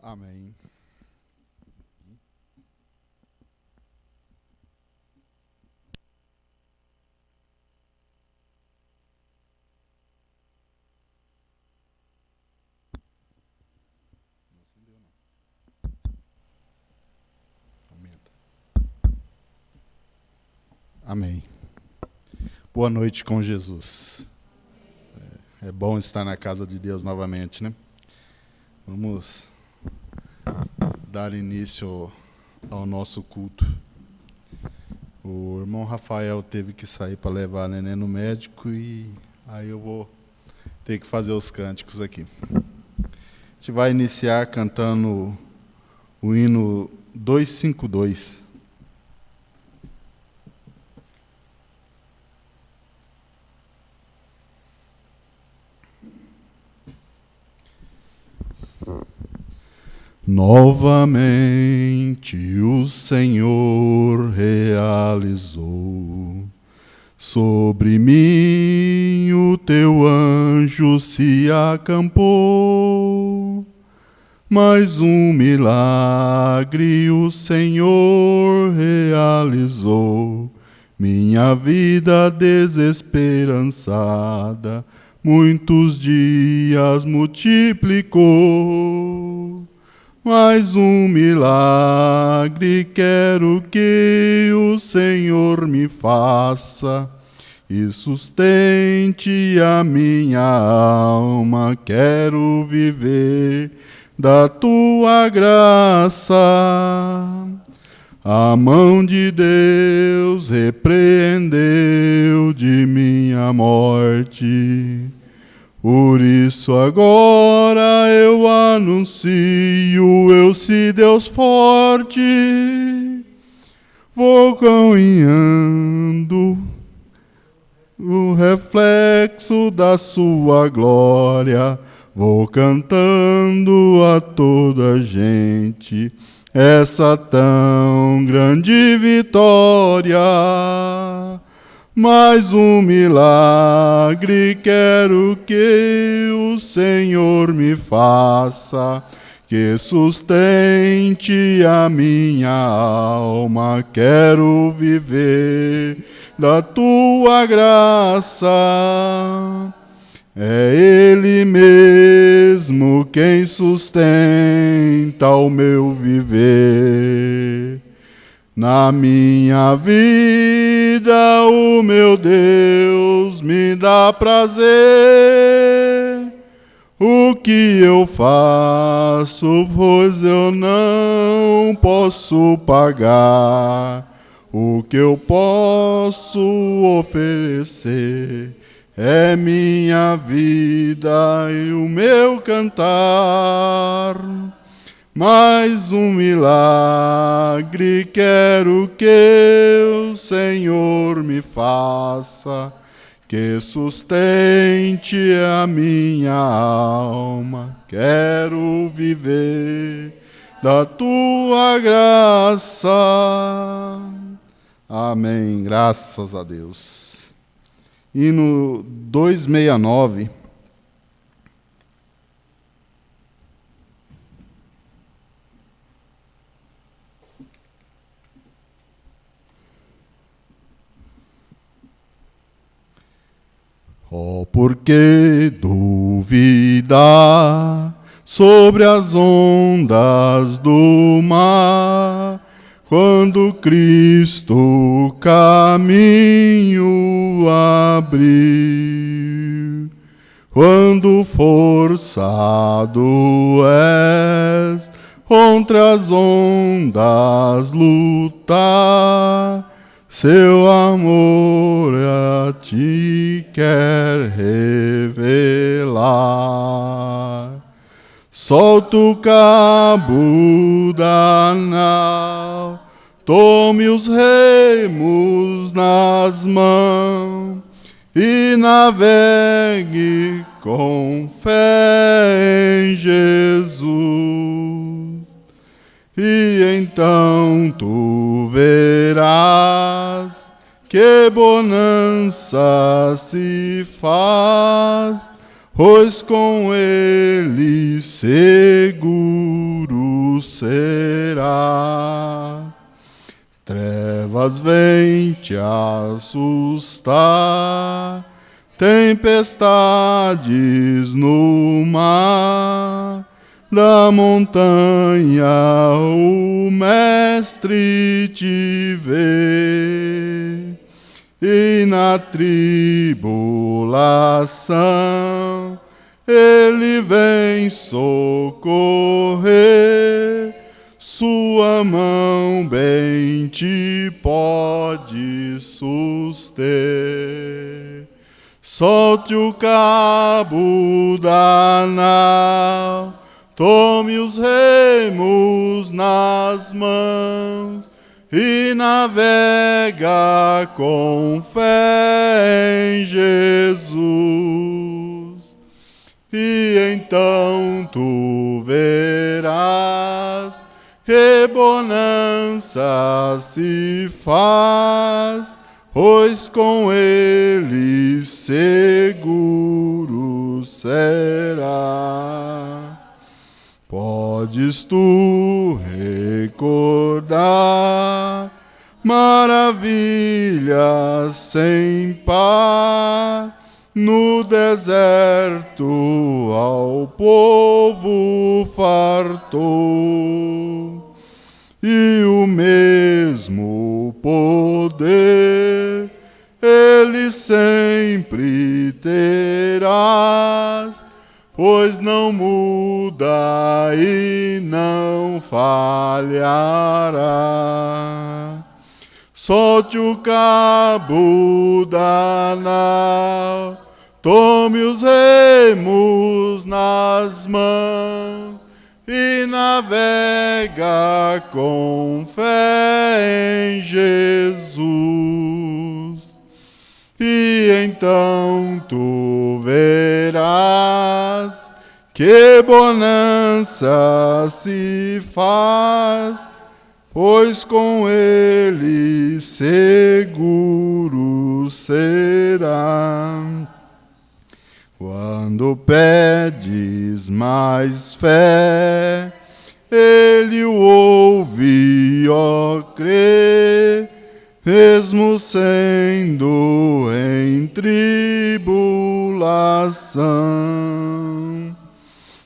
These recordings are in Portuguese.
Amém. Amém. Boa noite com Jesus. É bom estar na casa de Deus novamente, né? Vamos dar início ao nosso culto. O irmão Rafael teve que sair para levar a neném no médico e aí eu vou ter que fazer os cânticos aqui. A gente vai iniciar cantando o hino 252. Novamente o Senhor realizou sobre mim, o teu anjo se acampou. Mais um milagre o Senhor realizou, minha vida desesperançada muitos dias multiplicou. Mais um milagre quero que o Senhor me faça e sustente a minha alma. Quero viver da tua graça. A mão de Deus repreendeu de minha morte. Por isso agora eu anuncio, eu se Deus forte, vou caminhando o reflexo da sua glória, vou cantando a toda gente essa tão grande vitória. Mais um milagre quero que o Senhor me faça, que sustente a minha alma. Quero viver da tua graça. É Ele mesmo quem sustenta o meu viver. Na minha vida, o meu Deus me dá prazer. O que eu faço, pois eu não posso pagar. O que eu posso oferecer é minha vida e o meu cantar. Mais um milagre quero que o Senhor me faça, que sustente a minha alma. Quero viver da tua graça. Amém. Graças a Deus. Hino 269. Oh, por que duvidar sobre as ondas do mar, quando Cristo o caminho abriu? Quando forçado és contra as ondas lutar, seu amor a ti quer revelar. Solta o cabo da nau, tome os remos nas mãos e navegue com fé em Jesus. E então tu verás que bonança se faz, pois com ele seguro será. Trevas vêm te assustar, tempestades no mar, da montanha o Mestre te vê, e na tribulação Ele vem socorrer, sua mão bem te pode suster. Solte o cabo da nau, tome os remos nas mãos e navega com fé em Jesus. E então tu verás que bonança se faz, pois com ele seguro será. Podes tu recordar maravilhas sem par, no deserto ao povo fartou, e o mesmo poder ele sempre terás, pois não muda e não falhará. Solte o cabo da nau, tome os remos nas mãos e navega com fé em Jesus. E então tu verás que bonança se faz, pois com ele seguro será. Quando pedes mais fé, ele o ouve, ó crê, mesmo sendo em tribulação.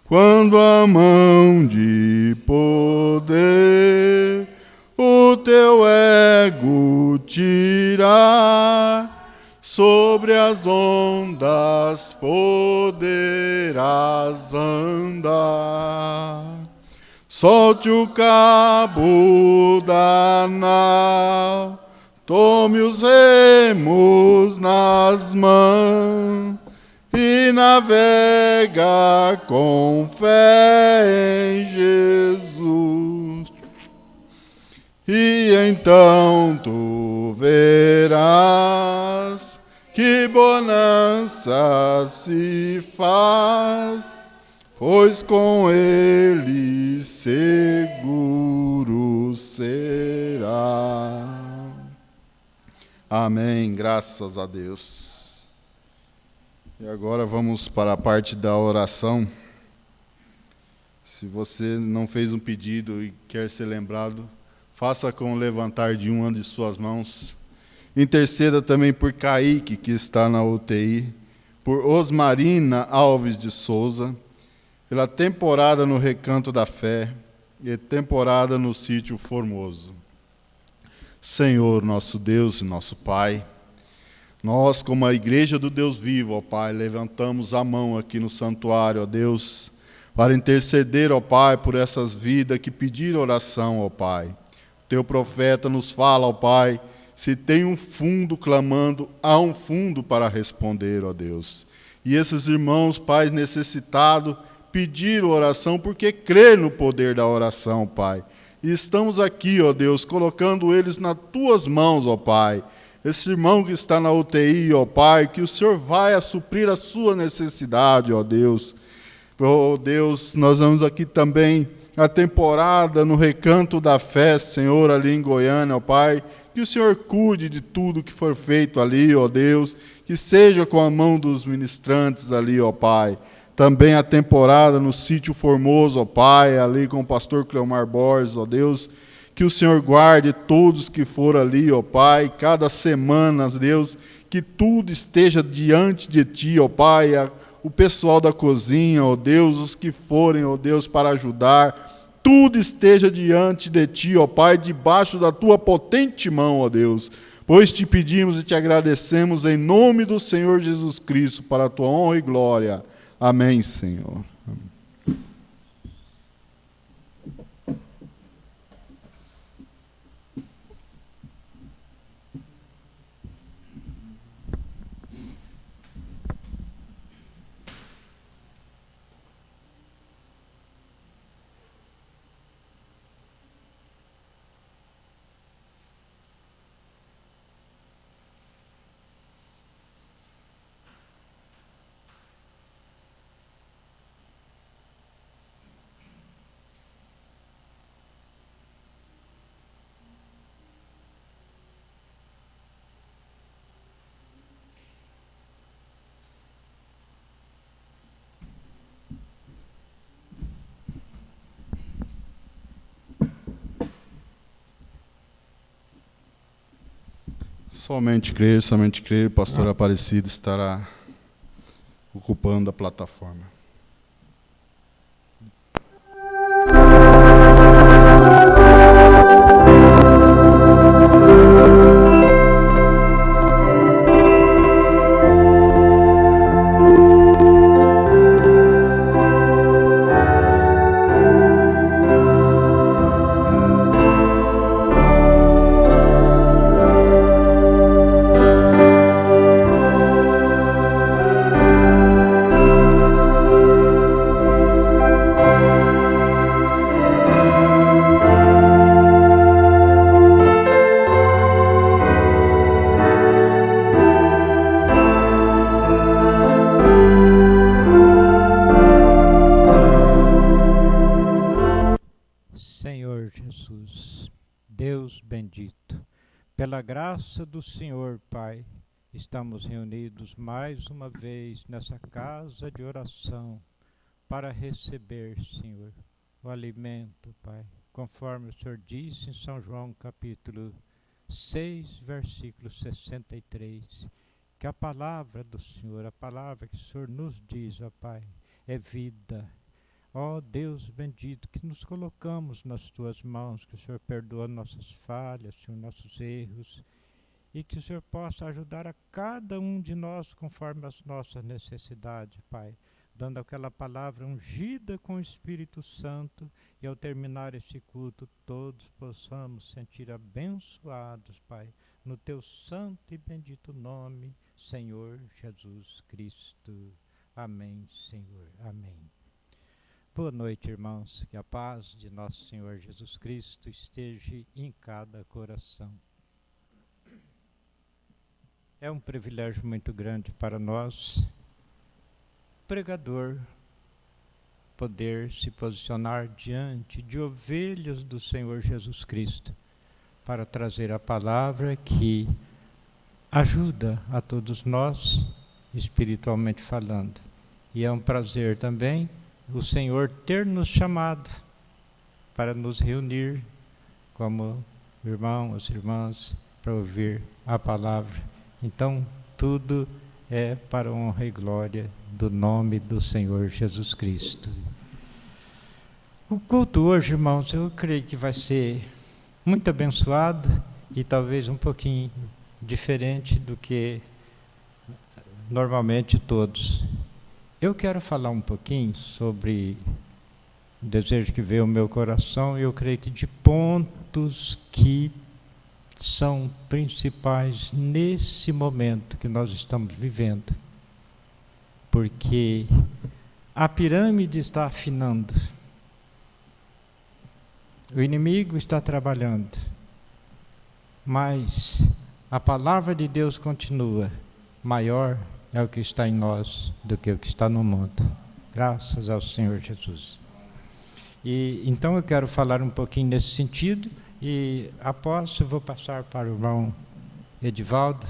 Quando a mão de poder o teu ego tirar, sobre as ondas poderás andar. Solte o cabo da nau, tome os remos nas mãos e navega com fé em Jesus. E então tu verás que bonança se faz, pois com ele seguro será. Amém, graças a Deus. E agora vamos para a parte da oração. Se você não fez um pedido e quer ser lembrado, faça com o levantar de uma de suas mãos. Interceda também por Kaique, que está na UTI, por Osmarina Alves de Souza, pela temporada no Recanto da Fé e temporada no Sítio Formoso. Senhor, nosso Deus e nosso Pai, nós, como a Igreja do Deus vivo, ó Pai, levantamos a mão aqui no santuário, ó Deus, para interceder, ó Pai, por essas vidas que pediram oração, ó Pai. Teu profeta nos fala, ó Pai, se tem um fundo clamando, há um fundo para responder, ó Deus. E esses irmãos, pais necessitados, pediram oração porque crê no poder da oração, Pai. E estamos aqui, ó Deus, colocando eles nas tuas mãos, ó Pai. Esse irmão que está na UTI, ó Pai, que o Senhor vai suprir a sua necessidade, ó Deus. Ó Deus, nós vamos aqui também a temporada no Recanto da Fé, Senhor, ali em Goiânia, ó Pai. Que o Senhor cuide de tudo que for feito ali, ó Deus. Que seja com a mão dos ministrantes ali, ó Pai. também a temporada no Sítio Formoso, ó Pai, ali com o pastor Cleomar Borges, ó Deus, que o Senhor guarde todos que foram ali, ó Pai, cada semana, Deus, que tudo esteja diante de Ti, ó Pai, o pessoal da cozinha, ó Deus, os que forem, ó Deus, para ajudar, tudo esteja diante de Ti, ó Pai, debaixo da Tua potente mão, ó Deus. Pois te pedimos e te agradecemos em nome do Senhor Jesus Cristo, para a Tua honra e glória. Amém, Senhor. Somente crer, pastor Aparecido estará ocupando a plataforma. Pela graça do Senhor, Pai, estamos reunidos mais uma vez nessa casa de oração para receber, Senhor, o alimento, Pai, conforme o Senhor disse em São João capítulo 6, versículo 63, que a palavra do Senhor, a palavra que o Senhor nos diz, ó Pai, é vida. Ó Deus bendito, que nos colocamos nas Tuas mãos, que o Senhor perdoa nossas falhas, Senhor, nossos erros, e que o Senhor possa ajudar a cada um de nós conforme as nossas necessidades, Pai, dando aquela palavra ungida com o Espírito Santo, e ao terminar este culto, todos possamos sentir abençoados, Pai, no Teu santo e bendito nome, Senhor Jesus Cristo. Amém, Senhor. Amém. Boa noite, irmãos, que a paz de nosso Senhor Jesus Cristo esteja em cada coração. É um privilégio muito grande para nós, pregador, poder se posicionar diante de ovelhas do Senhor Jesus Cristo, para trazer a palavra que ajuda a todos nós, espiritualmente falando. E é um prazer também o Senhor ter nos chamado para nos reunir como irmãos, irmãs, para ouvir a palavra. Então, tudo é para a honra e glória do nome do Senhor Jesus Cristo. O culto hoje, irmãos, eu creio que vai ser muito abençoado e talvez um pouquinho diferente do que normalmente todos. Eu quero falar um pouquinho sobre o desejo que veio ao meu coração, e eu creio que de pontos que são principais nesse momento que nós estamos vivendo. Porque a pirâmide está afinando, o inimigo está trabalhando, mas a palavra de Deus continua. Maior é o que está em nós do que o que está no mundo. Graças ao Senhor Jesus. E então eu quero falar um pouquinho nesse sentido, e após eu vou passar para o irmão Edivaldo,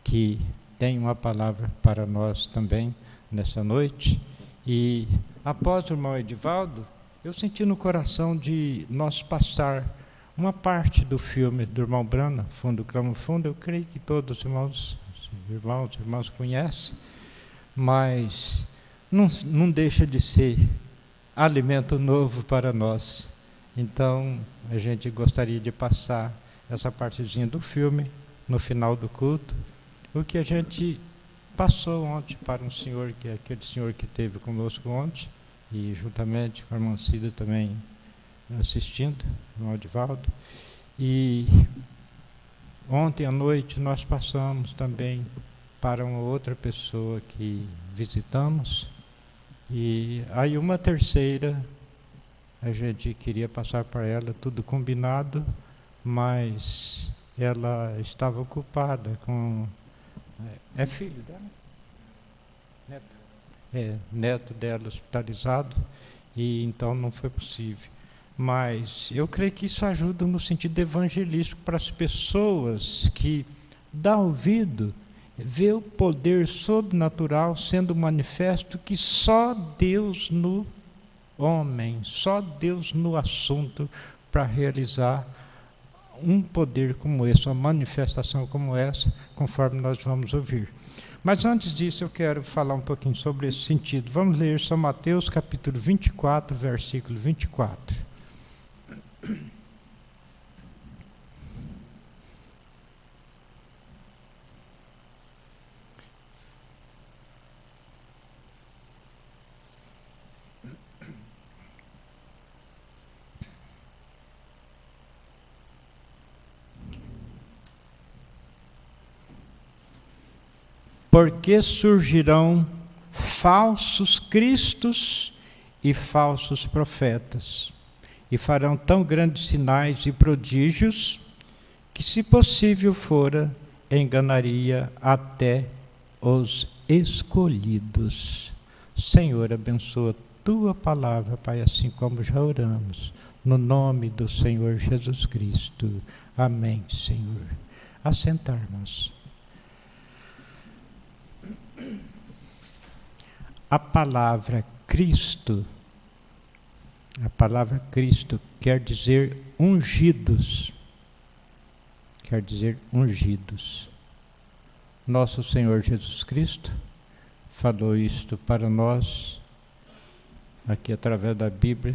que tem uma palavra para nós também nessa noite, E após o irmão Edivaldo, eu senti no coração de nós passar uma parte do filme do irmão Brana, Fundo Clamo Fundo. Eu creio que todos os irmãos conhecem, mas não deixa de ser alimento novo para nós. Então, a gente gostaria de passar essa partezinha do filme no final do culto, o que a gente passou ontem para um senhor, que é aquele senhor que esteve conosco ontem, e juntamente com a irmã Cida também assistindo, o irmão Edivaldo. E ontem à noite nós passamos também para uma outra pessoa que visitamos, e aí uma terceira a gente queria passar para ela, tudo combinado, mas ela estava ocupada com... É filho dela? Neto. Neto dela hospitalizado, e então não foi possível. Mas eu creio que isso ajuda no sentido evangelístico para as pessoas que dão ouvido, vê o poder sobrenatural sendo manifesto, que só Deus no homem, só Deus no assunto para realizar um poder como esse, uma manifestação como essa, conforme nós vamos ouvir. Mas antes disso eu quero falar um pouquinho sobre esse sentido. Vamos ler São Mateus capítulo 24, versículo 24. Porque surgirão falsos cristos e falsos profetas, e farão tão grandes sinais e prodígios, que, se possível fora, enganaria até os escolhidos. Senhor, abençoa a tua palavra, Pai, assim como já oramos, no nome do Senhor Jesus Cristo. Amém, Senhor. Assentarmos. A palavra Cristo quer dizer ungidos. Quer dizer ungidos. Nosso Senhor Jesus Cristo falou isto para nós, aqui através da Bíblia,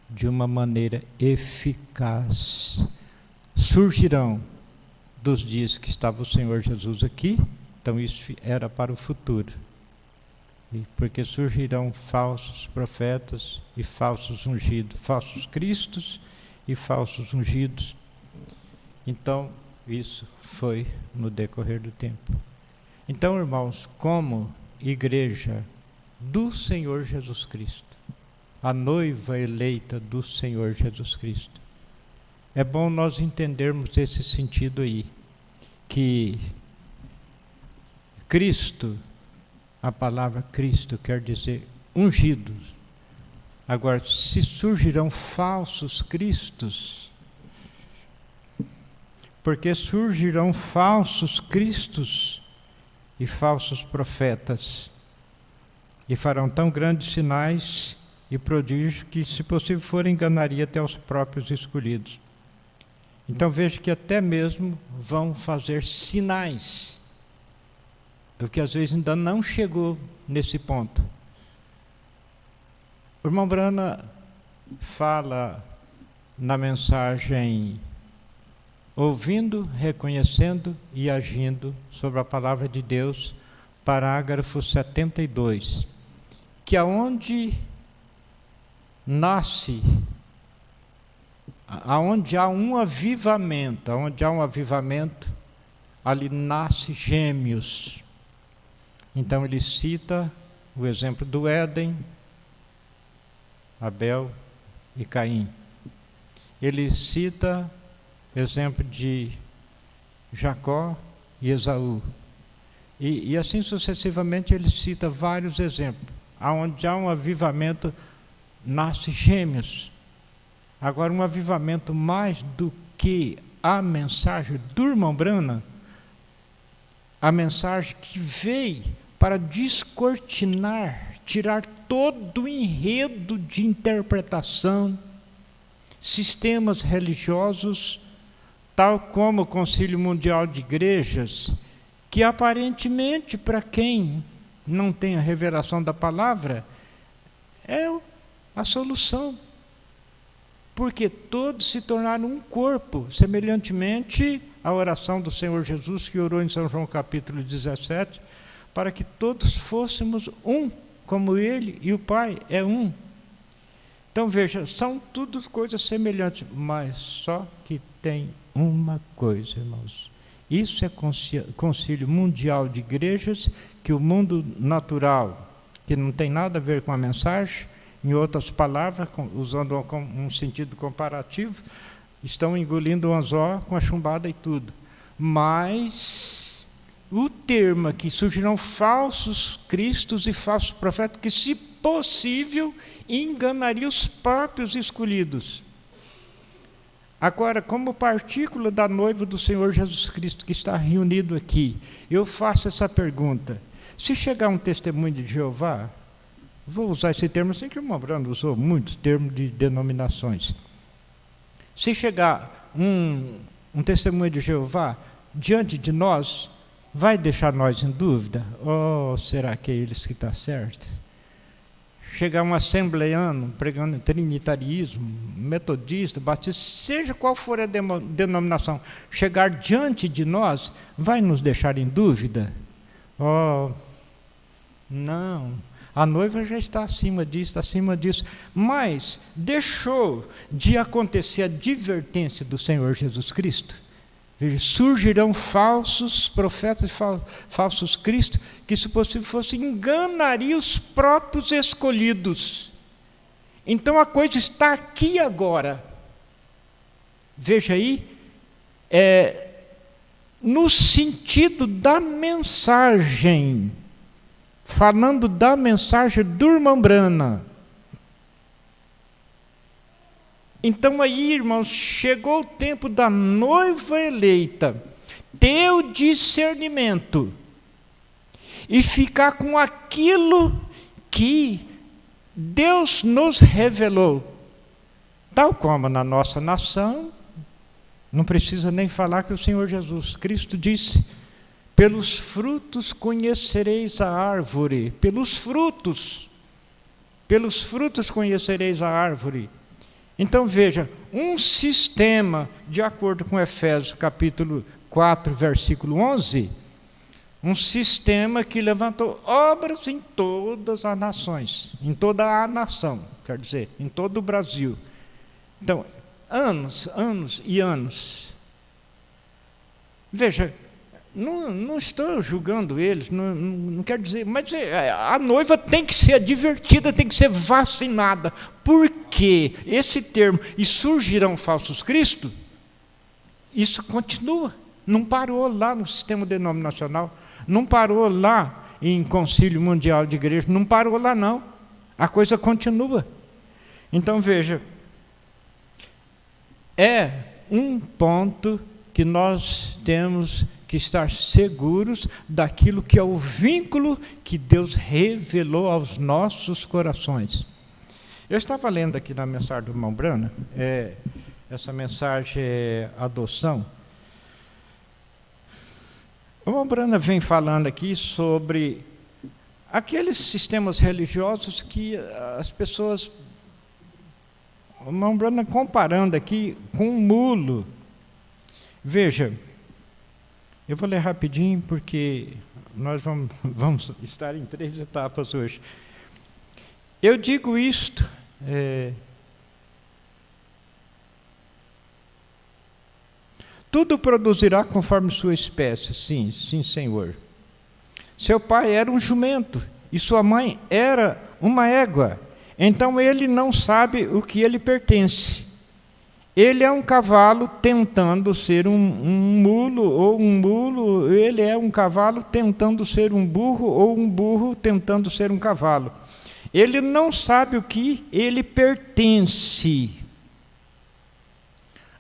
de uma maneira eficaz. Surgirão dos dias que estava o Senhor Jesus aqui, então isso era para o futuro. Porque surgirão falsos profetas e falsos ungidos, falsos cristos e falsos ungidos. Então, isso foi no decorrer do tempo. Então, irmãos, como igreja do Senhor Jesus Cristo, a noiva eleita do Senhor Jesus Cristo, é bom nós entendermos esse sentido aí, que Cristo, a palavra Cristo quer dizer ungidos. Agora, se surgirão falsos cristos, porque surgirão falsos cristos e falsos profetas, e farão tão grandes sinais e prodígios que, se possível for, enganaria até os próprios escolhidos. Então veja que até mesmo vão fazer sinais, o que às vezes ainda não chegou nesse ponto. O irmão Brana fala na mensagem ouvindo, reconhecendo e agindo sobre a palavra de Deus, parágrafo 72, que aonde nasce, aonde há um avivamento, ali nasce gêmeos. Então ele cita o exemplo do Éden, Abel e Caim. Ele cita o exemplo de Jacó e Esaú. E assim sucessivamente ele cita vários exemplos. Onde há um avivamento, nasce gêmeos. Agora, um avivamento mais do que a mensagem do irmão Brana, a mensagem que veio para descortinar tirar todo o enredo de interpretação, sistemas religiosos, tal como o Concílio Mundial de Igrejas, que aparentemente, para quem não tem a revelação da palavra, é a solução. Porque todos se tornaram um corpo, semelhantemente à oração do Senhor Jesus, que orou em São João capítulo 17, para que todos fôssemos um, como Ele e o Pai é um. Então veja, são tudo coisas semelhantes, mas só que tem uma coisa, irmãos. Isso é Concílio Mundial de Igrejas, que o mundo natural, que não tem nada a ver com a mensagem, em outras palavras, usando um sentido comparativo, estão engolindo o anzol com a chumbada e tudo. Mas o termo que surgirão falsos cristos e falsos profetas, que, se possível, enganariam os próprios escolhidos. Agora, como partícula da noiva do Senhor Jesus Cristo, que está reunido aqui, eu faço essa pergunta. Se chegar um testemunho de Jeová, vou usar esse termo, assim que o irmão Brando usou muitos termos de denominações. Se chegar um testemunho de Jeová diante de nós, vai deixar nós em dúvida? Oh, será que é eles que está certo? Chegar um assembleiano pregando trinitarismo, metodista, batista, seja qual for a denominação, chegar diante de nós, vai nos deixar em dúvida? Oh, não. A noiva já está acima disso. Mas deixou de acontecer a advertência do Senhor Jesus Cristo. Veja, surgirão falsos profetas e falsos cristos, que, se possível fosse, enganariam os próprios escolhidos. Então a coisa está aqui agora. Veja aí, no sentido da mensagem, falando da mensagem do irmão Brana. Então aí, irmãos, chegou o tempo da noiva eleita ter o discernimento e ficar com aquilo que Deus nos revelou. Tal como na nossa nação, não precisa nem falar que o Senhor Jesus Cristo disse: pelos frutos conhecereis a árvore. Pelos frutos conhecereis a árvore. Então veja, um sistema, de acordo com Efésios capítulo 4, versículo 11, um sistema que levantou obras em todas as nações, em toda a nação, quer dizer, em todo o Brasil. Então, anos e anos. Veja, não estou julgando eles, não quero dizer, mas a noiva tem que ser advertida, tem que ser vacinada. Por quê? Esse termo, e surgirão falsos cristos, isso continua. Não parou lá no sistema denominacional, não parou lá em Concílio Mundial de Igreja, não parou lá não. A coisa continua. Então veja, é um ponto que nós temos que estar seguros daquilo que é o vínculo que Deus revelou aos nossos corações. Eu estava lendo aqui na mensagem do irmão Brana, essa mensagem é adoção. O irmão Brana vem falando aqui sobre aqueles sistemas religiosos que as pessoas... O irmão Brana comparando aqui com um mulo. Veja, eu vou ler rapidinho, porque nós vamos estar em 3 etapas hoje. Eu digo isto, tudo produzirá conforme sua espécie, sim, Senhor. Seu pai era um jumento, e sua mãe era uma égua, então ele não sabe o que ele pertence. Ele é um cavalo tentando ser um mulo, ou um mulo, ele é um cavalo tentando ser um burro, ou um burro tentando ser um cavalo. Ele não sabe o que ele pertence.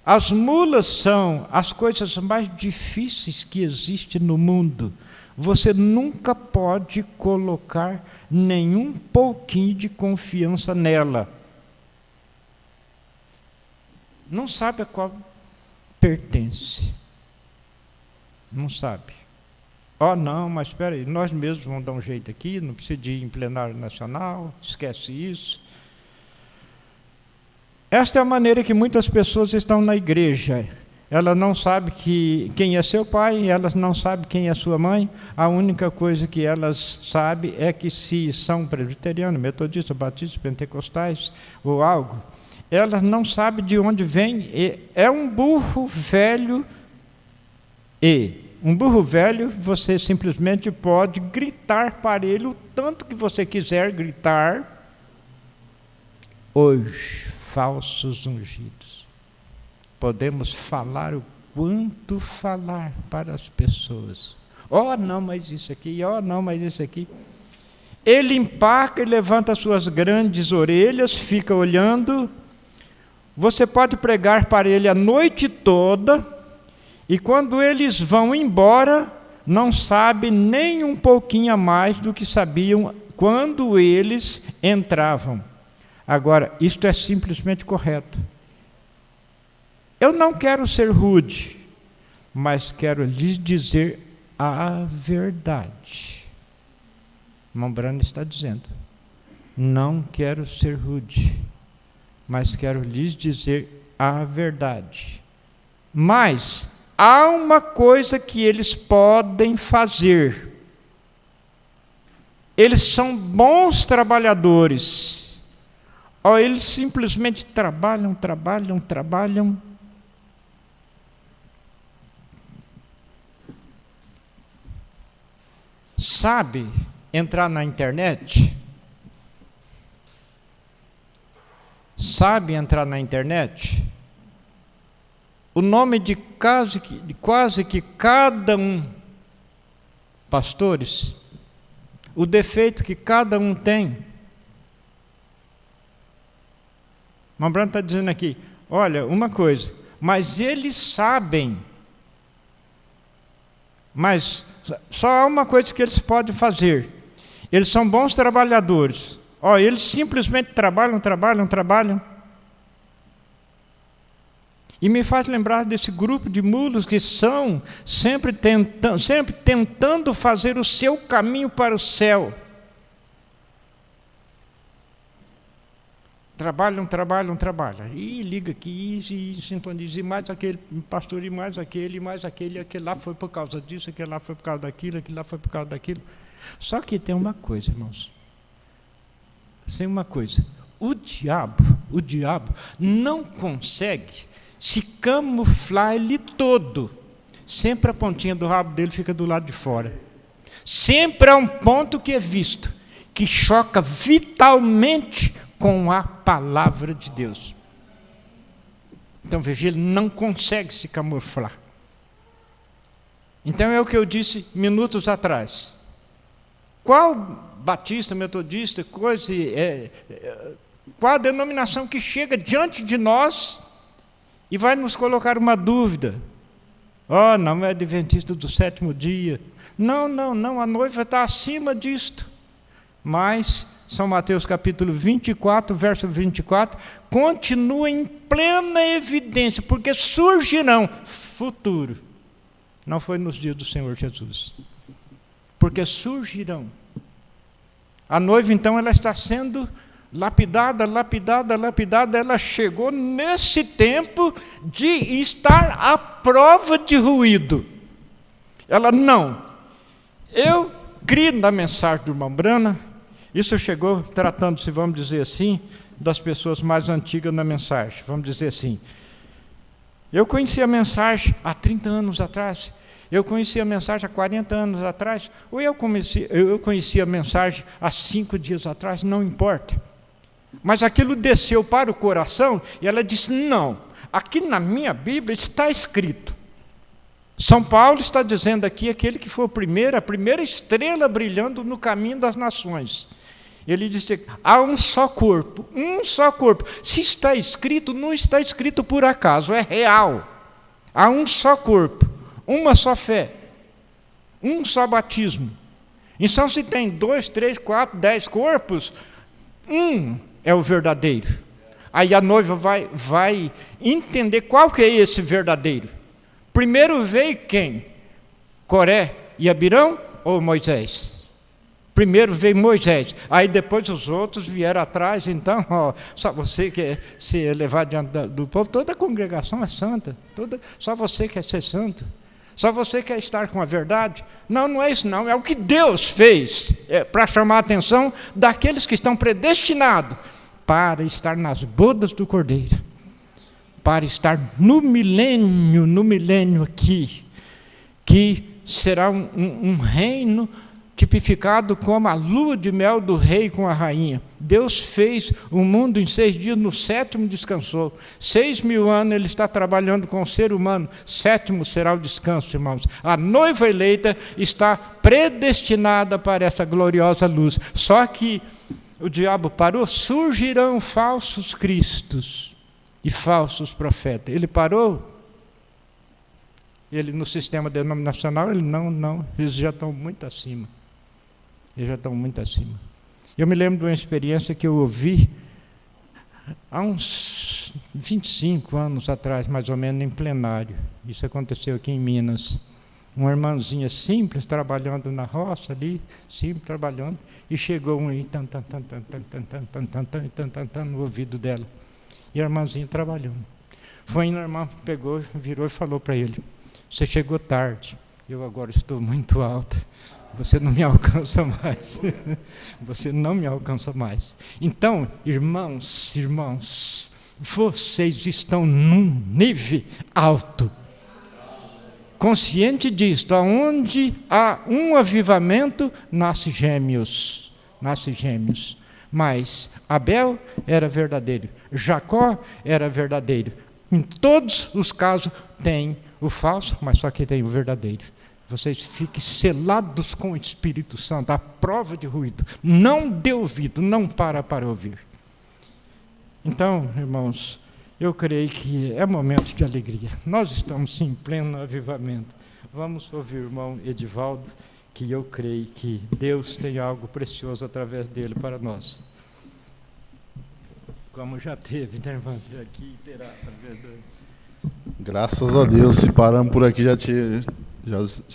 As mulas são as coisas mais difíceis que existem no mundo. Você nunca pode colocar nenhum pouquinho de confiança nela. Não sabe a qual pertence. Não sabe. Não, mas espera aí, nós mesmos vamos dar um jeito aqui, não precisa de ir em plenário nacional, esquece isso. Esta é a maneira que muitas pessoas estão na igreja. Ela não sabe quem é seu pai, elas não sabem quem é sua mãe. A única coisa que elas sabem é que se são presbiterianos, metodistas, batistas, pentecostais ou algo, elas não sabem de onde vem. É um burro velho um burro velho, você simplesmente pode gritar para ele o tanto que você quiser gritar. Hoje, falsos ungidos. Podemos falar o quanto falar para as pessoas. Não, mas isso aqui, não, mas isso aqui. Ele empaca e levanta suas grandes orelhas, fica olhando. Você pode pregar para ele a noite toda, e quando eles vão embora, não sabe nem um pouquinho a mais do que sabiam quando eles entravam. Agora, isto é simplesmente correto. Eu não quero ser rude, mas quero lhes dizer a verdade. Irmão Brano está dizendo, não quero ser rude, mas quero lhes dizer a verdade. Mas há uma coisa que eles podem fazer. Eles são bons trabalhadores. Eles simplesmente trabalham. Sabe entrar na internet? Sabe entrar na internet? O nome de quase que cada um, pastores, o defeito que cada um tem. Mambrano está dizendo aqui, olha, uma coisa, mas eles sabem, mas só há uma coisa que eles podem fazer, eles são bons trabalhadores, eles simplesmente trabalham, e me faz lembrar desse grupo de mulos que são sempre tentando fazer o seu caminho para o céu. Trabalham. E liga aqui, e sintoniza, e mais aquele pastor, e mais aquele, aquele lá foi por causa disso, aquele lá foi por causa daquilo, aquele lá foi por causa daquilo. Só que tem uma coisa, irmãos. Tem uma coisa. O diabo não consegue se camuflar ele todo. Sempre a pontinha do rabo dele fica do lado de fora. Sempre há um ponto que é visto, que choca vitalmente com a palavra de Deus. Então, veja, ele não consegue se camuflar. Então, é o que eu disse minutos atrás. Qual batista, metodista, qual a denominação que chega diante de nós e vai nos colocar uma dúvida? Não é adventista do sétimo dia. Não, a noiva está acima disto. Mas São Mateus capítulo 24, verso 24, continua em plena evidência, porque surgirão futuro. Não foi nos dias do Senhor Jesus. Porque surgirão. A noiva, então, ela está sendo lapidada, ela chegou nesse tempo de estar à prova de ruído. Ela não. Eu criei na mensagem do irmão Brana. Isso chegou tratando-se, vamos dizer assim, das pessoas mais antigas na mensagem. Vamos dizer assim. Eu conheci a mensagem há 30 anos atrás. Eu conheci a mensagem há 40 anos atrás. Ou eu conheci a mensagem há 5 dias atrás, não importa. Mas aquilo desceu para o coração e ela disse, não, aqui na minha Bíblia está escrito. São Paulo está dizendo aqui, aquele que foi a primeira estrela brilhando no caminho das nações. Ele disse, há um só corpo. Se está escrito, não está escrito por acaso, é real. Há um só corpo, uma só fé, um só batismo. Então, se tem 2, 3, 4, 10 corpos, um é o verdadeiro. Aí a noiva vai entender qual que é esse verdadeiro. Primeiro veio quem? Coré e Abirão ou Moisés? Primeiro veio Moisés, aí depois os outros vieram atrás. Então, só você quer se elevar diante do povo. Toda a congregação é santa, só você quer ser santo, só você quer estar com a verdade. Não, não é isso não, é o que Deus fez para chamar a atenção daqueles que estão predestinados para estar nas bodas do Cordeiro, para estar no milênio aqui, que será um reino tipificado como a lua de mel do rei com a rainha. Deus fez o mundo em 6 dias, no 7º descansou. 6.000 anos ele está trabalhando com o ser humano, 7º será o descanso, irmãos. A noiva eleita está predestinada para essa gloriosa luz. Só que o diabo parou, surgirão falsos cristos e falsos profetas. Ele parou? Ele no sistema denominacional, ele não, eles já estão muito acima. Eu me lembro de uma experiência que eu ouvi há uns 25 anos atrás, mais ou menos, em plenário. Isso aconteceu aqui em Minas. Uma irmãzinha simples, trabalhando na roça ali, simples, trabalhando, e chegou um aí, no ouvido dela. E a irmãzinha trabalhando. Foi indo, a irmã pegou, virou e falou para ele: você chegou tarde, eu agora estou muito alta, você não me alcança mais. Você não me alcança mais. Então, irmãos, vocês estão num nível alto. Consciente disto, aonde há um avivamento, nasce gêmeos. Mas Abel era verdadeiro, Jacó era verdadeiro. Em todos os casos tem o falso, mas só que tem o verdadeiro. Vocês fiquem selados com o Espírito Santo, a prova de ruído. Não dê ouvido, não para ouvir. Então, irmãos, eu creio que é momento de alegria. Nós estamos sim, em pleno avivamento. Vamos ouvir o irmão Edivaldo, que eu creio que Deus tem algo precioso através dele para nós. Como já teve, né, irmão? Aqui terá através dele. Graças a Deus, se paramos por aqui já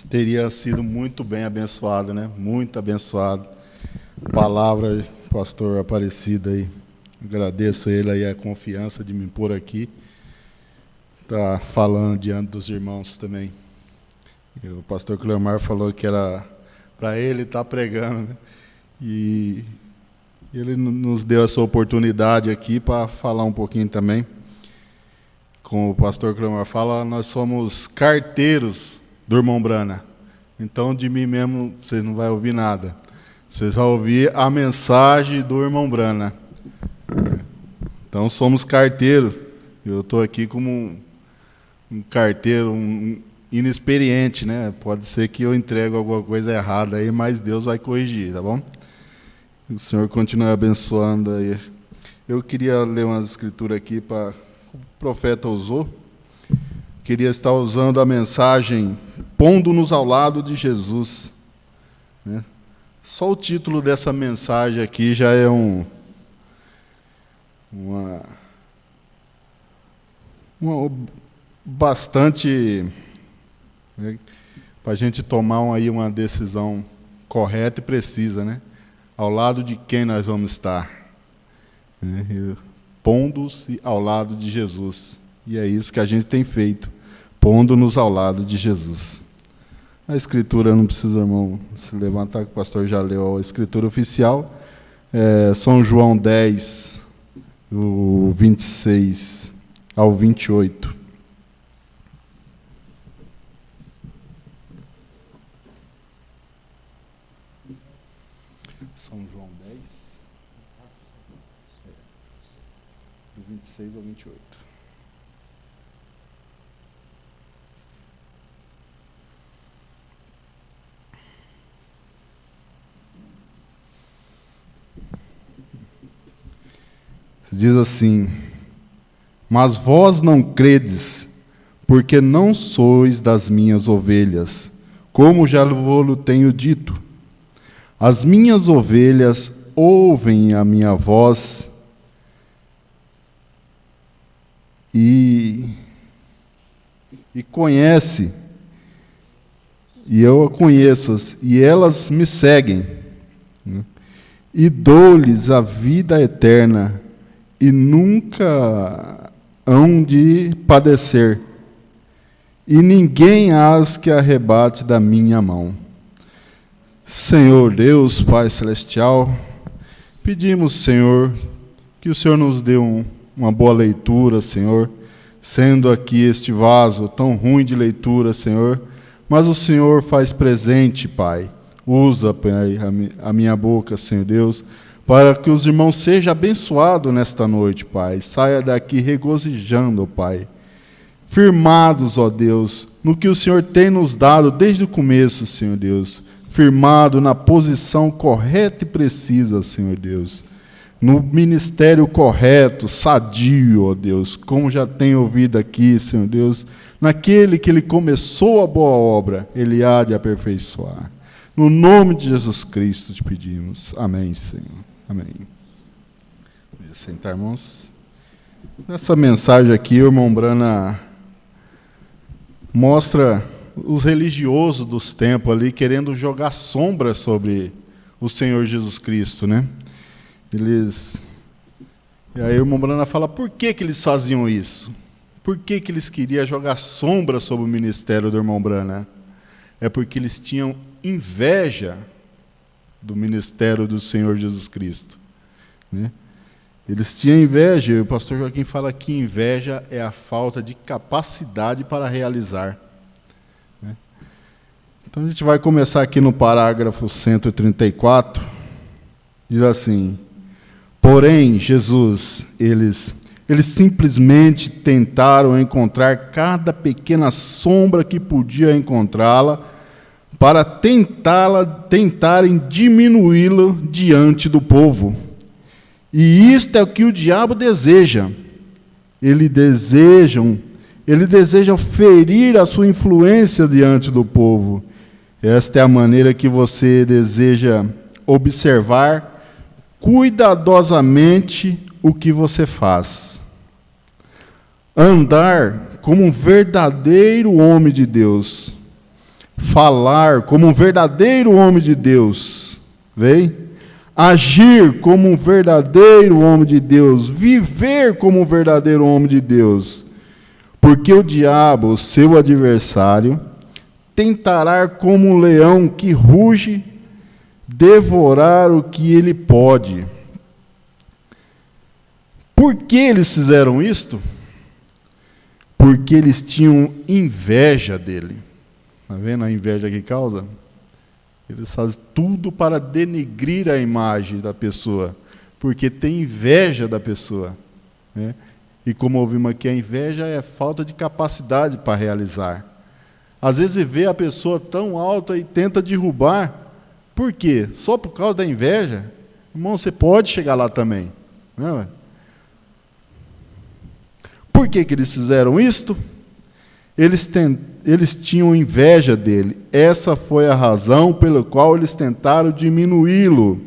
teria sido muito bem abençoado, né? Muito abençoado. Palavra, pastor Aparecido aí. Agradeço ele aí a confiança de me pôr aqui. Tá falando diante dos irmãos também. E o pastor Cleomar falou que era para ele estar pregando, né? E ele nos deu essa oportunidade aqui para falar um pouquinho também. Como o pastor Cleomar fala, nós somos carteiros do irmão Brana. Então, de mim mesmo, vocês não vão ouvir nada. Vocês vão ouvir a mensagem do irmão Brana. Então, somos carteiros. Eu estou aqui como um carteiro inexperiente, né? Pode ser que eu entregue alguma coisa errada aí, mas Deus vai corrigir, tá bom? O Senhor continue abençoando aí. Eu queria ler umas escrituras aqui para o profeta usou. Queria estar usando a mensagem pondo-nos ao lado de Jesus, né? Só o título dessa mensagem aqui já é bastante, né, para a gente tomar aí uma decisão correta e precisa, né? Ao lado de quem nós vamos estar, né? Pondo-se ao lado de Jesus. E é isso que a gente tem feito, pondo-nos ao lado de Jesus. A escritura, não precisa, irmão, se levantar, que o pastor já leu a escritura oficial. São João 10, o 26 ao 28. São João 10, do 26 ao 28. Diz assim: mas vós não credes, porque não sois das minhas ovelhas, como já vos tenho dito. As minhas ovelhas ouvem a minha voz e conhece, e eu a conheço, e elas me seguem, e dou-lhes a vida eterna, e nunca hão de padecer, e ninguém as que arrebate da minha mão. Senhor Deus, Pai Celestial, pedimos, Senhor, que o Senhor nos dê uma boa leitura, Senhor, sendo aqui este vaso tão ruim de leitura, Senhor, mas o Senhor faz presente, Pai. Usa, Pai, a minha boca, Senhor Deus, para que os irmãos sejam abençoados nesta noite, Pai. Saia daqui regozijando, Pai. Firmados, ó Deus, no que o Senhor tem nos dado desde o começo, Senhor Deus. Firmado na posição correta e precisa, Senhor Deus. No ministério correto, sadio, ó Deus, como já tenho ouvido aqui, Senhor Deus, naquele que Ele começou a boa obra, Ele há de aperfeiçoar. No nome de Jesus Cristo te pedimos. Amém, Senhor. Amém. Vamos sentar, irmãos. Nessa mensagem aqui, o irmão Brana mostra os religiosos dos tempos ali querendo jogar sombra sobre o Senhor Jesus Cristo, né? E aí o irmão Brana fala, por que eles faziam isso? Por que eles queriam jogar sombra sobre o ministério do irmão Brana? É porque eles tinham inveja do ministério do Senhor Jesus Cristo, né? Eles tinham inveja, e o pastor Joaquim fala que inveja é a falta de capacidade para realizar, né? Então a gente vai começar aqui no parágrafo 134, diz assim: porém, Jesus, eles simplesmente tentaram encontrar cada pequena sombra que podia encontrá-la para tentarem diminuí-la diante do povo. E isto é o que o diabo deseja. Ele deseja ferir a sua influência diante do povo. Esta é a maneira que você deseja observar cuidadosamente o que você faz. Andar como um verdadeiro homem de Deus. Falar como um verdadeiro homem de Deus. Vem? Agir como um verdadeiro homem de Deus. Viver como um verdadeiro homem de Deus. Porque o diabo, o seu adversário, tentará como um leão que ruge, devorar o que ele pode. Por que eles fizeram isto? Porque eles tinham inveja dele. Está vendo a inveja que causa? Eles fazem tudo para denegrir a imagem da pessoa, porque tem inveja da pessoa, né? E como ouvimos aqui, a inveja é falta de capacidade para realizar. Às vezes vê a pessoa tão alta e tenta derrubar. Por quê? Só por causa da inveja? Irmão, você pode chegar lá também, não é? Por que eles fizeram isto? Eles tinham inveja dele. Essa foi a razão pela qual eles tentaram diminuí-lo.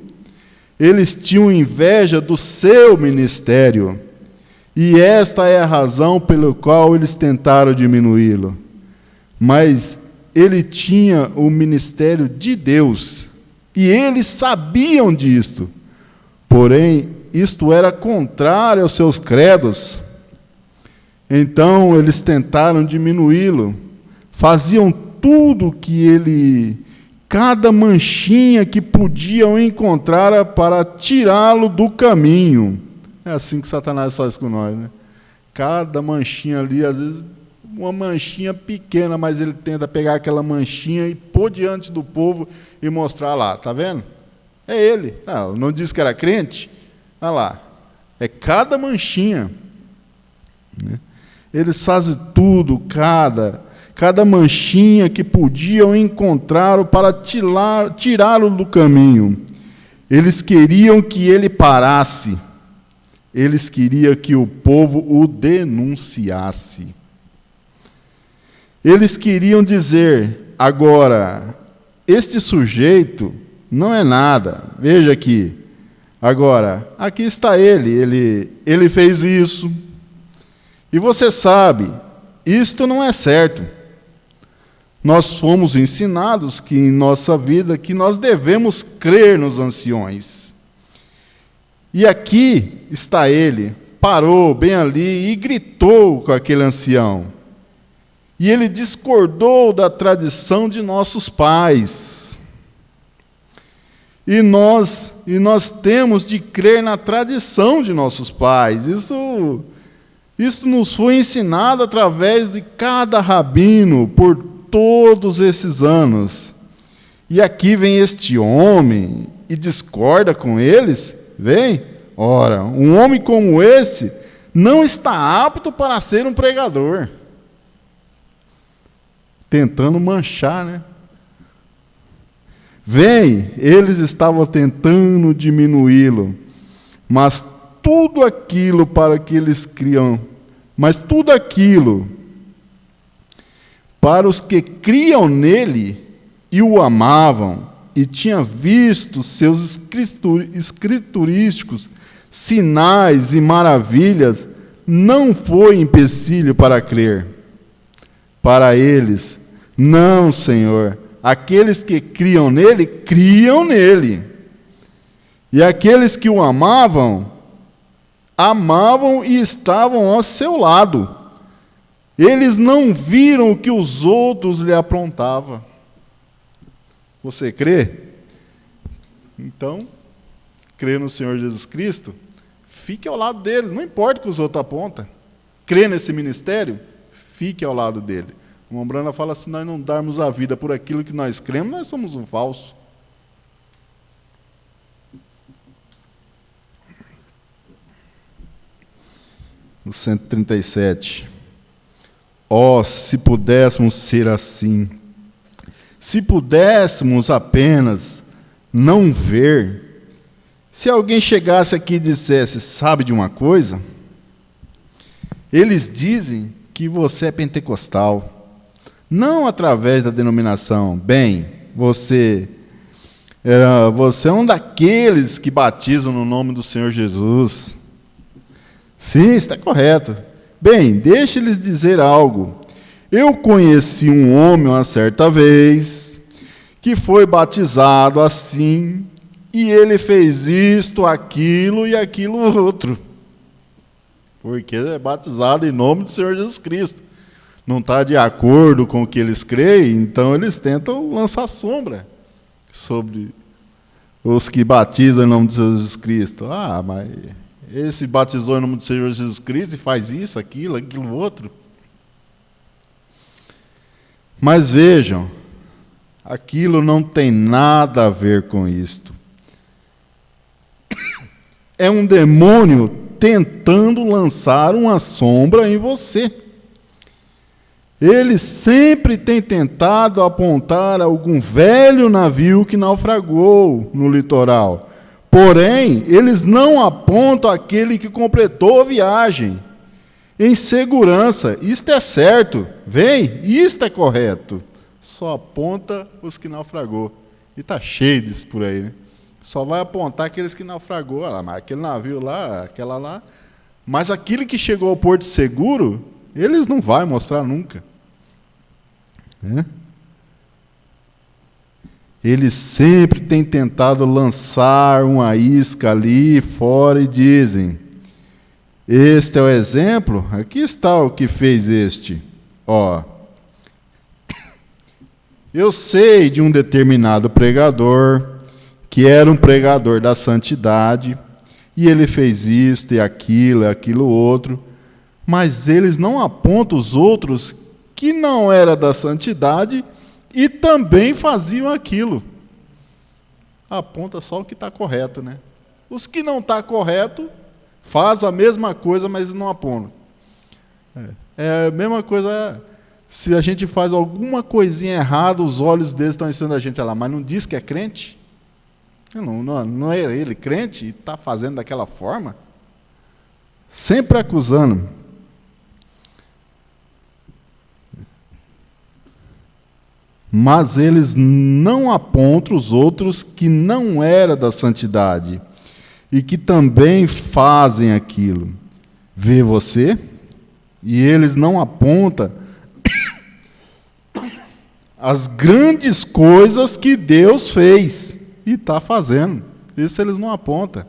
Eles tinham inveja do seu ministério. E esta é a razão pela qual eles tentaram diminuí-lo. Mas ele tinha o ministério de Deus. E eles sabiam disto. Porém, isto era contrário aos seus credos. Então, eles tentaram diminuí-lo. Faziam tudo que cada manchinha que podiam encontrar para tirá-lo do caminho. É assim que Satanás faz com nós, né? Cada manchinha ali, às vezes, uma manchinha pequena, mas ele tenta pegar aquela manchinha e pôr diante do povo e mostrar lá, tá vendo? É ele. Não disse que era crente? Olha lá. É cada manchinha, né? Eles fazem tudo, cada manchinha que podiam encontrar para tirá-lo do caminho. Eles queriam que ele parasse. Eles queriam que o povo o denunciasse. Eles queriam dizer, agora, este sujeito, não é nada. Veja aqui. Agora, aqui está ele fez isso. E você sabe, isto não é certo. Nós fomos ensinados que em nossa vida que nós devemos crer nos anciões. E aqui está ele, parou bem ali e gritou com aquele ancião. E ele discordou da tradição de nossos pais. E nós temos de crer na tradição de nossos pais. Isso nos foi ensinado através de cada rabino por todos esses anos. E aqui vem este homem e discorda com eles? Vem? Ora, um homem como esse não está apto para ser um pregador. Tentando manchar, né? Vem, eles estavam tentando diminuí-lo, mas tudo aquilo para que eles criam, para os que criam nele e o amavam, e tinha visto seus escriturísticos sinais e maravilhas, não foi empecilho para crer. Para eles, não, Senhor. Aqueles que criam nele. E aqueles que o amavam e estavam ao seu lado. Eles não viram o que os outros lhe aprontavam. Você crê? Então, crê no Senhor Jesus Cristo, fique ao lado dele, não importa o que os outros apontam. Crê nesse ministério, fique ao lado dele. O Mombrana fala, se nós não darmos a vida por aquilo que nós cremos, nós somos um falso. No 137. Ó, se pudéssemos ser assim. Se pudéssemos apenas não ver. Se alguém chegasse aqui e dissesse, sabe de uma coisa? Eles dizem que você é pentecostal. Não através da denominação. Bem, você é um daqueles que batizam no nome do Senhor Jesus. Sim, está correto. Bem, deixe-lhes dizer algo. Eu conheci um homem uma certa vez, que foi batizado assim, e ele fez isto, aquilo e aquilo outro. Porque é batizado em nome do Senhor Jesus Cristo. Não está de acordo com o que eles creem, então eles tentam lançar sombra sobre os que batizam em nome do Senhor Jesus Cristo. Ah, mas esse batizou em nome do Senhor Jesus Cristo e faz isso, aquilo outro. Mas vejam, aquilo não tem nada a ver com isto. É um demônio tentando lançar uma sombra em você. Ele sempre tem tentado apontar algum velho navio que naufragou no litoral. Porém, eles não apontam aquele que completou a viagem em segurança. Isto é certo. Vem, isto é correto. Só aponta os que naufragou. E está cheio disso por aí, né? Só vai apontar aqueles que naufragou. Olha lá, mas aquele navio lá, aquela lá. Mas aquele que chegou ao porto seguro, eles não vão mostrar nunca. Eles sempre têm tentado lançar uma isca ali fora e dizem, este é o exemplo? Aqui está o que fez este. Ó, eu sei de um determinado pregador, que era um pregador da santidade, e ele fez isto e aquilo outro, mas eles não apontam os outros que não era da santidade e também faziam aquilo. Aponta só o que está correto, né? Os que não estão correto, fazem a mesma coisa, mas não apontam. É a mesma coisa, se a gente faz alguma coisinha errada, os olhos deles estão ensinando a gente lá, mas não diz que é crente? Não é ele crente e está fazendo daquela forma? Sempre acusando. mas eles não apontam os outros que não eram da santidade e que também fazem aquilo. Vê você? E eles não apontam as grandes coisas que Deus fez e está fazendo. Isso eles não apontam.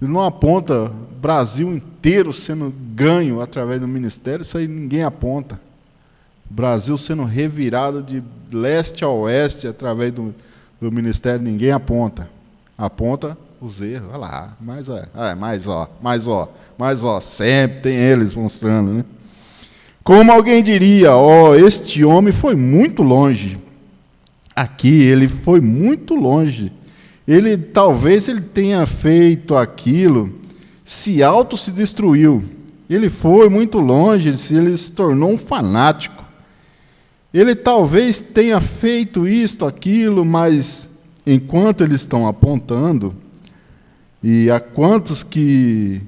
Eles não apontam o Brasil inteiro sendo ganho através do ministério, isso aí ninguém aponta. O Brasil sendo revirado de leste a oeste através do ministério, ninguém aponta. Aponta os erros, olha lá, mais ó, sempre tem eles mostrando, né? Como alguém diria, este homem foi muito longe. Aqui, ele foi muito longe. Talvez ele tenha feito aquilo, se destruiu. Ele foi muito longe, ele se tornou um fanático. Ele talvez tenha feito isto, aquilo, mas enquanto eles estão apontando, e há quantos que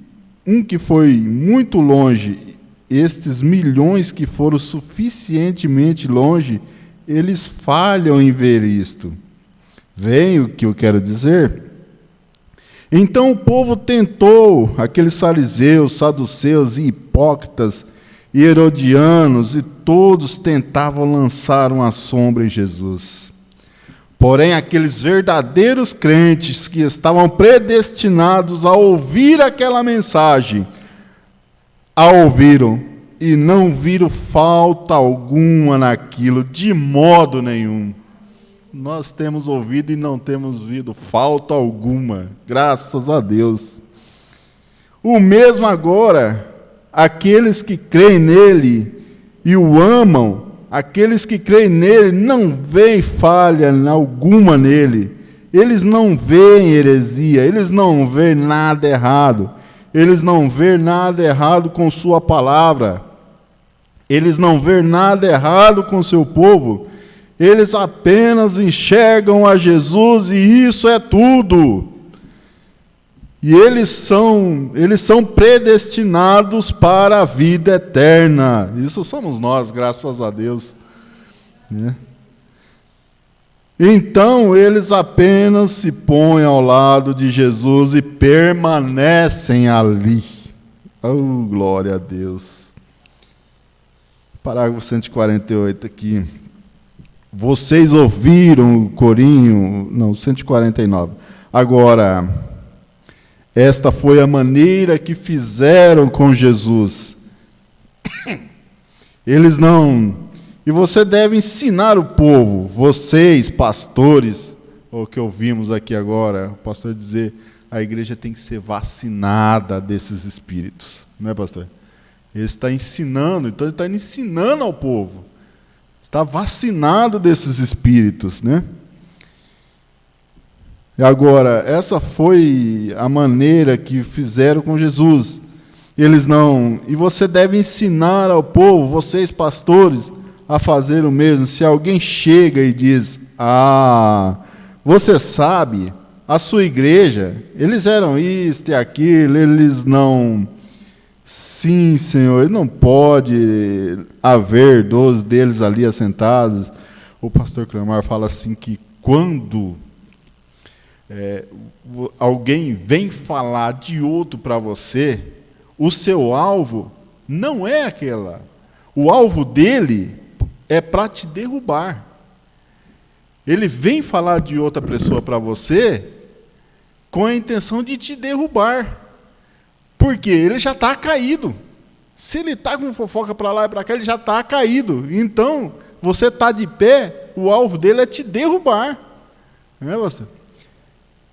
foi muito longe, estes milhões que foram suficientemente longe, eles falham em ver isto. Vem o que eu quero dizer? Então o povo tentou, aqueles fariseus, saduceus e hipócritas, e herodianos, e todos tentavam lançar uma sombra em Jesus. Porém, aqueles verdadeiros crentes que estavam predestinados a ouvir aquela mensagem, a ouviram e não viram falta alguma naquilo, de modo nenhum. Nós temos ouvido e não temos visto falta alguma, graças a Deus. O mesmo agora, aqueles que creem nele e o amam, aqueles que creem nele não veem falha alguma nele, eles não veem heresia, eles não veem nada errado, eles não veem nada errado com sua palavra, eles não veem nada errado com seu povo, eles apenas enxergam a Jesus e isso é tudo. E eles são predestinados para a vida eterna. Isso somos nós, graças a Deus. Então, eles apenas se põem ao lado de Jesus e permanecem ali. Oh, glória a Deus. Parágrafo 148 aqui. Vocês ouviram o corinho... Não, 149. Agora, esta foi a maneira que fizeram com Jesus. Eles não... E você deve ensinar o povo, vocês, pastores, o que ouvimos aqui agora, o pastor dizer, a igreja tem que ser vacinada desses espíritos. Não é, pastor? Ele está ensinando, então ele está ensinando ao povo. Está vacinado desses espíritos, né? E agora, essa foi a maneira que fizeram com Jesus. Eles não... E você deve ensinar ao povo, vocês pastores, a fazer o mesmo. Se alguém chega e diz, você sabe, a sua igreja, eles eram isto e aquilo, eles não... Sim, Senhor, não pode haver 12 deles ali assentados. O pastor Cleomar fala assim que quando alguém vem falar de outro para você, o seu alvo não é aquela. O alvo dele é para te derrubar. Ele vem falar de outra pessoa para você com a intenção de te derrubar. Porque ele já está caído. Se ele está com fofoca para lá e para cá, ele já está caído. Então, você está de pé, o alvo dele é te derrubar. Não é você?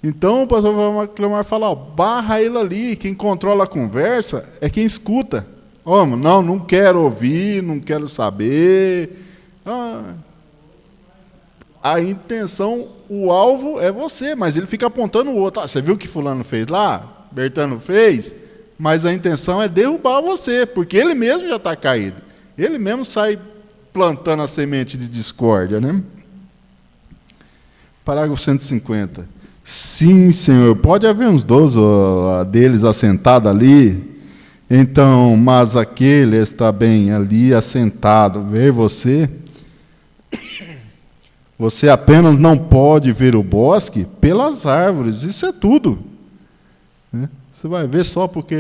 Então, o pastor Cleomar fala, barra ele ali, quem controla a conversa é quem escuta. Não quero ouvir, não quero saber. A intenção, o alvo é você, mas ele fica apontando o outro. Você viu o que fulano fez lá? Bertano fez? Mas a intenção é derrubar você, porque ele mesmo já está caído. Ele mesmo sai plantando a semente de discórdia, né? Parágrafo 150. Sim, Senhor, pode haver uns 12 deles assentados ali. Então, mas aquele está bem ali assentado. Vê você? Você apenas não pode ver o bosque pelas árvores, isso é tudo. Você vai ver só porque,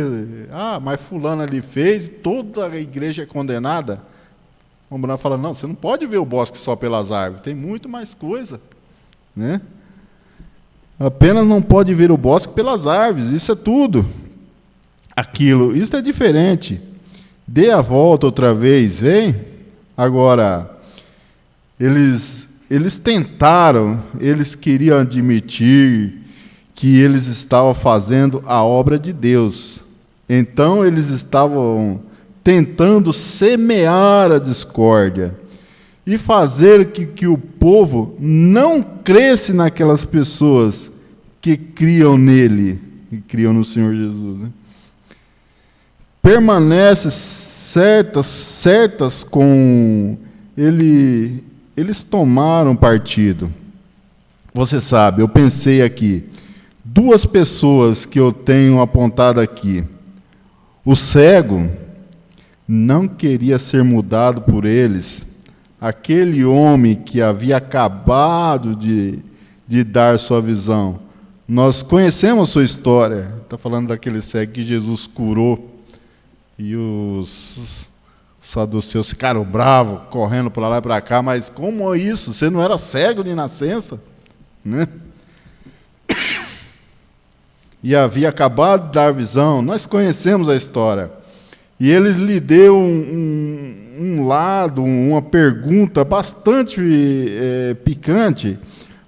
mas fulano ali fez, toda a igreja é condenada. O Bruno fala, não, você não pode ver o bosque só pelas árvores, tem muito mais coisa. Né? Apenas não pode ver o bosque pelas árvores, isso é tudo. Isso é diferente. Dê a volta outra vez, vem. Agora, eles tentaram, eles queriam admitir que eles estavam fazendo a obra de Deus. Então, eles estavam tentando semear a discórdia e fazer que o povo não cresce naquelas pessoas que criam nele, que criam no Senhor Jesus. Né? Permanece certas com ele. Eles tomaram partido. Você sabe, eu pensei aqui, 2 pessoas que eu tenho apontado aqui. O cego não queria ser mudado por eles. Aquele homem que havia acabado de dar sua visão. Nós conhecemos sua história. Está falando daquele cego que Jesus curou. E os saduceus ficaram bravos, correndo para lá e para cá. Mas como é isso? Você não era cego de nascença? Né? E havia acabado de dar visão. Nós conhecemos a história. E eles lhe deu uma pergunta bastante picante.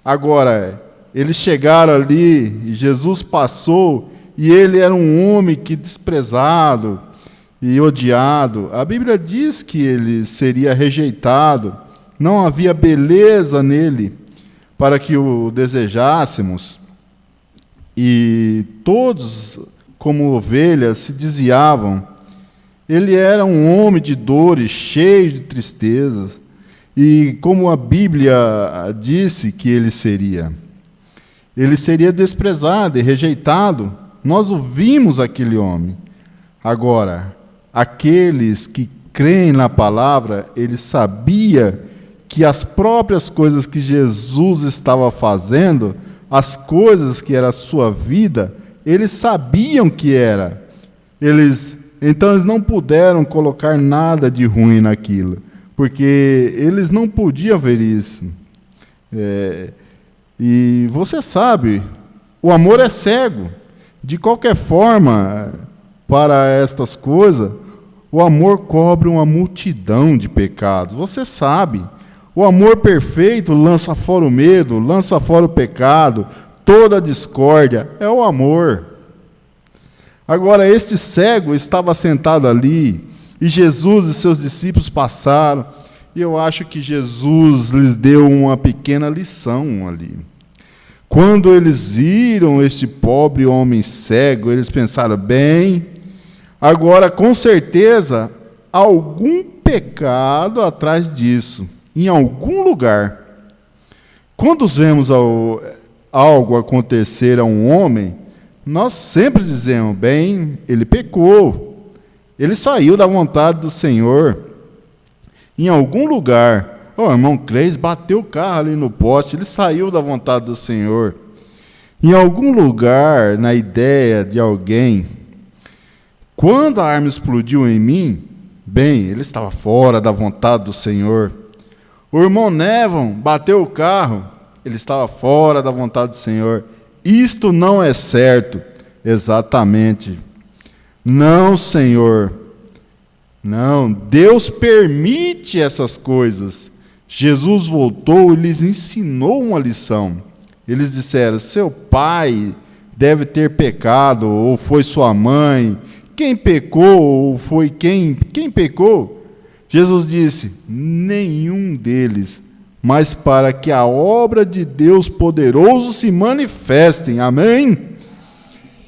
Agora, eles chegaram ali, e Jesus passou, e ele era um homem que desprezado e odiado. A Bíblia diz que ele seria rejeitado. Não havia beleza nele para que o desejássemos. E todos, como ovelhas, se desviavam. Ele era um homem de dores, cheio de tristezas. E como a Bíblia disse que ele seria desprezado e rejeitado. Nós ouvimos aquele homem. Agora, aqueles que creem na palavra, ele sabia que as próprias coisas que Jesus estava fazendo, as coisas que era a sua vida, eles sabiam que era. Então eles não puderam colocar nada de ruim naquilo, porque eles não podiam ver isso. E você sabe, o amor é cego. De qualquer forma, para estas coisas, o amor cobre uma multidão de pecados. Você sabe, o amor perfeito lança fora o medo, lança fora o pecado, toda a discórdia, é o amor. Agora, este cego estava sentado ali, e Jesus e seus discípulos passaram, e eu acho que Jesus lhes deu uma pequena lição ali. Quando eles viram este pobre homem cego, eles pensaram, bem, agora com certeza, algum pecado atrás disso, em algum lugar. Quando vemos algo acontecer a um homem, nós sempre dizemos, bem, ele pecou, ele saiu da vontade do Senhor. Em algum lugar, o irmão Cleis bateu o carro ali no poste, ele saiu da vontade do Senhor. Em algum lugar, na ideia de alguém, quando a arma explodiu em mim, bem, ele estava fora da vontade do Senhor. O irmão Nevon bateu o carro, ele estava fora da vontade do Senhor. Isto não é certo. Exatamente. Não, Senhor. Não, Deus permite essas coisas. Jesus voltou e lhes ensinou uma lição. Eles disseram, seu pai deve ter pecado, ou foi sua mãe. Quem pecou, ou foi quem pecou? Jesus disse, nenhum deles, mas para que a obra de Deus poderoso se manifestem. Amém?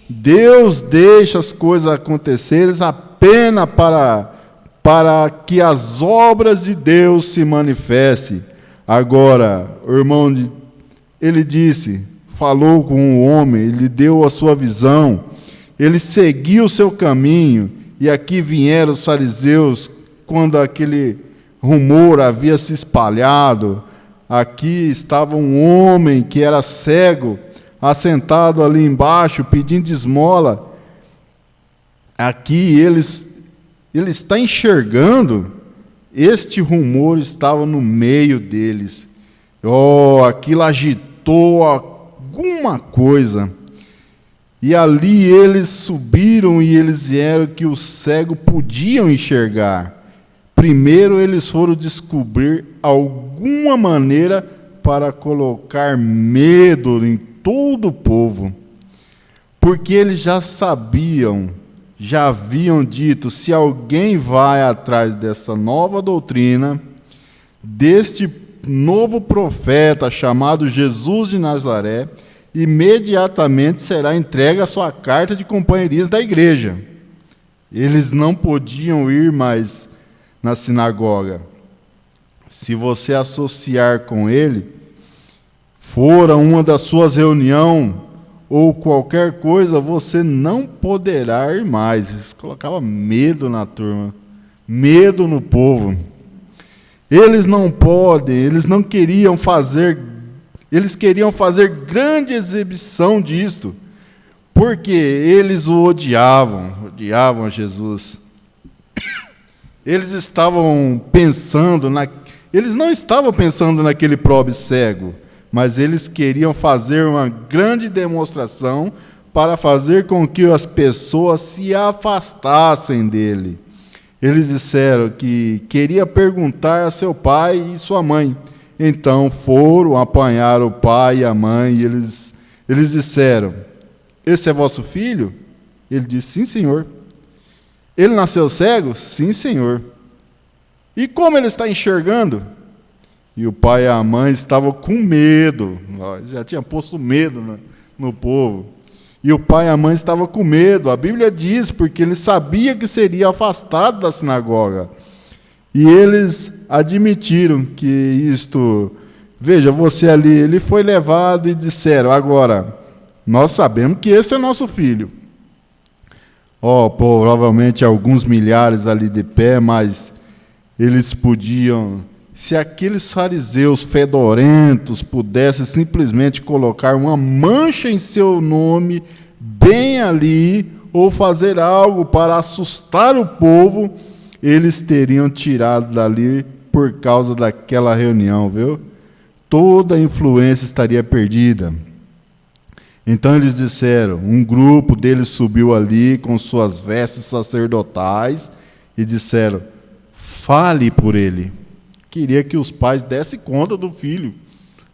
Deus deixa as coisas acontecerem apenas para que as obras de Deus se manifestem. Agora, o irmão, ele disse, falou com o homem, ele deu a sua visão, ele seguiu o seu caminho, e aqui vieram os fariseus, quando aquele rumor havia se espalhado, aqui estava um homem que era cego, assentado ali embaixo, pedindo esmola. Aqui ele está enxergando. Este rumor estava no meio deles. Aquilo agitou alguma coisa. E ali eles subiram e eles vieram que os cegos podiam enxergar. Primeiro eles foram descobrir alguma maneira para colocar medo em todo o povo. Porque eles já sabiam, já haviam dito, se alguém vai atrás dessa nova doutrina, deste novo profeta chamado Jesus de Nazaré, imediatamente será entregue a sua carta de companheirismo da igreja. Eles não podiam ir mais na sinagoga. Se você associar com ele, for a uma das suas reuniões, ou qualquer coisa, você não poderá ir mais. Eles colocavam medo na turma, medo no povo. Eles não podem, eles não queriam fazer, eles queriam fazer grande exibição disto, porque eles o odiavam a Jesus. Eles estavam pensando, eles não estavam pensando naquele pobre cego, mas eles queriam fazer uma grande demonstração para fazer com que as pessoas se afastassem dele. Eles disseram que queria perguntar a seu pai e sua mãe. Então foram apanhar o pai e a mãe e eles disseram: esse é vosso filho? Ele disse: sim, senhor. Ele nasceu cego? Sim, senhor. E como ele está enxergando? E o pai e a mãe estavam com medo, já tinha posto medo no povo. E o pai e a mãe estavam com medo, a Bíblia diz, porque ele sabia que seria afastado da sinagoga. E eles admitiram que isto, veja, você ali, ele foi levado e disseram: agora, nós sabemos que esse é nosso filho. Provavelmente alguns milhares ali de pé, mas eles podiam, se aqueles fariseus fedorentos pudessem simplesmente colocar uma mancha em seu nome, bem ali, ou fazer algo para assustar o povo, eles teriam tirado dali por causa daquela reunião, viu? Toda a influência estaria perdida. Então eles disseram, um grupo deles subiu ali com suas vestes sacerdotais e disseram: fale por ele. Queria que os pais dessem conta do filho.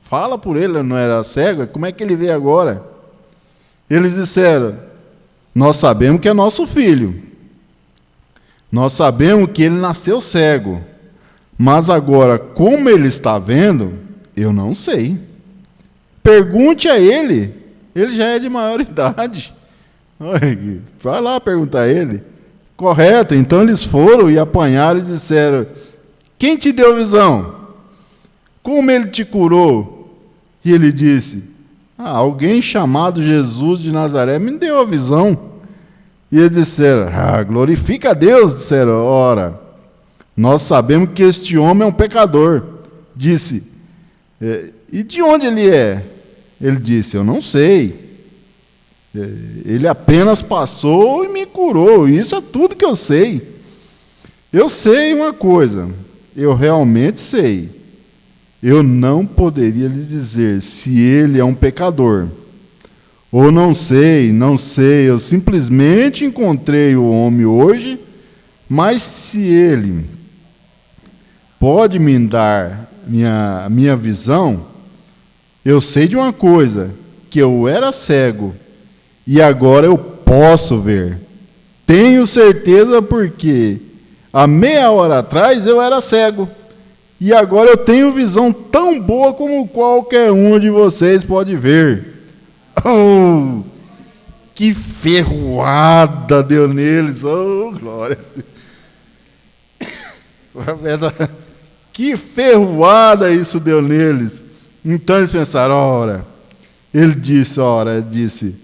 Fala por ele, não era cego? Como é que ele vê agora? Eles disseram: nós sabemos que é nosso filho. Nós sabemos que ele nasceu cego. Mas agora, como ele está vendo, eu não sei. Pergunte a ele. Ele já é de maior idade. Vai lá perguntar a ele. Correto. Então eles foram e apanharam e disseram: quem te deu visão? Como ele te curou? E ele disse: alguém chamado Jesus de Nazaré me deu a visão. E eles disseram: glorifica a Deus. Disseram: ora, nós sabemos que este homem é um pecador. Disse: e de onde ele é? Ele disse: eu não sei. Ele apenas passou e me curou. Isso é tudo que eu sei. Eu sei uma coisa. Eu realmente sei. Eu não poderia lhe dizer se ele é um pecador. Ou não sei. Eu simplesmente encontrei o homem hoje, mas se ele pode me dar minha visão, eu sei de uma coisa, que eu era cego e agora eu posso ver. Tenho certeza porque há meia hora atrás eu era cego e agora eu tenho visão tão boa como qualquer um de vocês pode ver. Oh, que ferroada deu neles! Oh, glória! Que ferroada isso deu neles! Então eles pensaram: ele disse,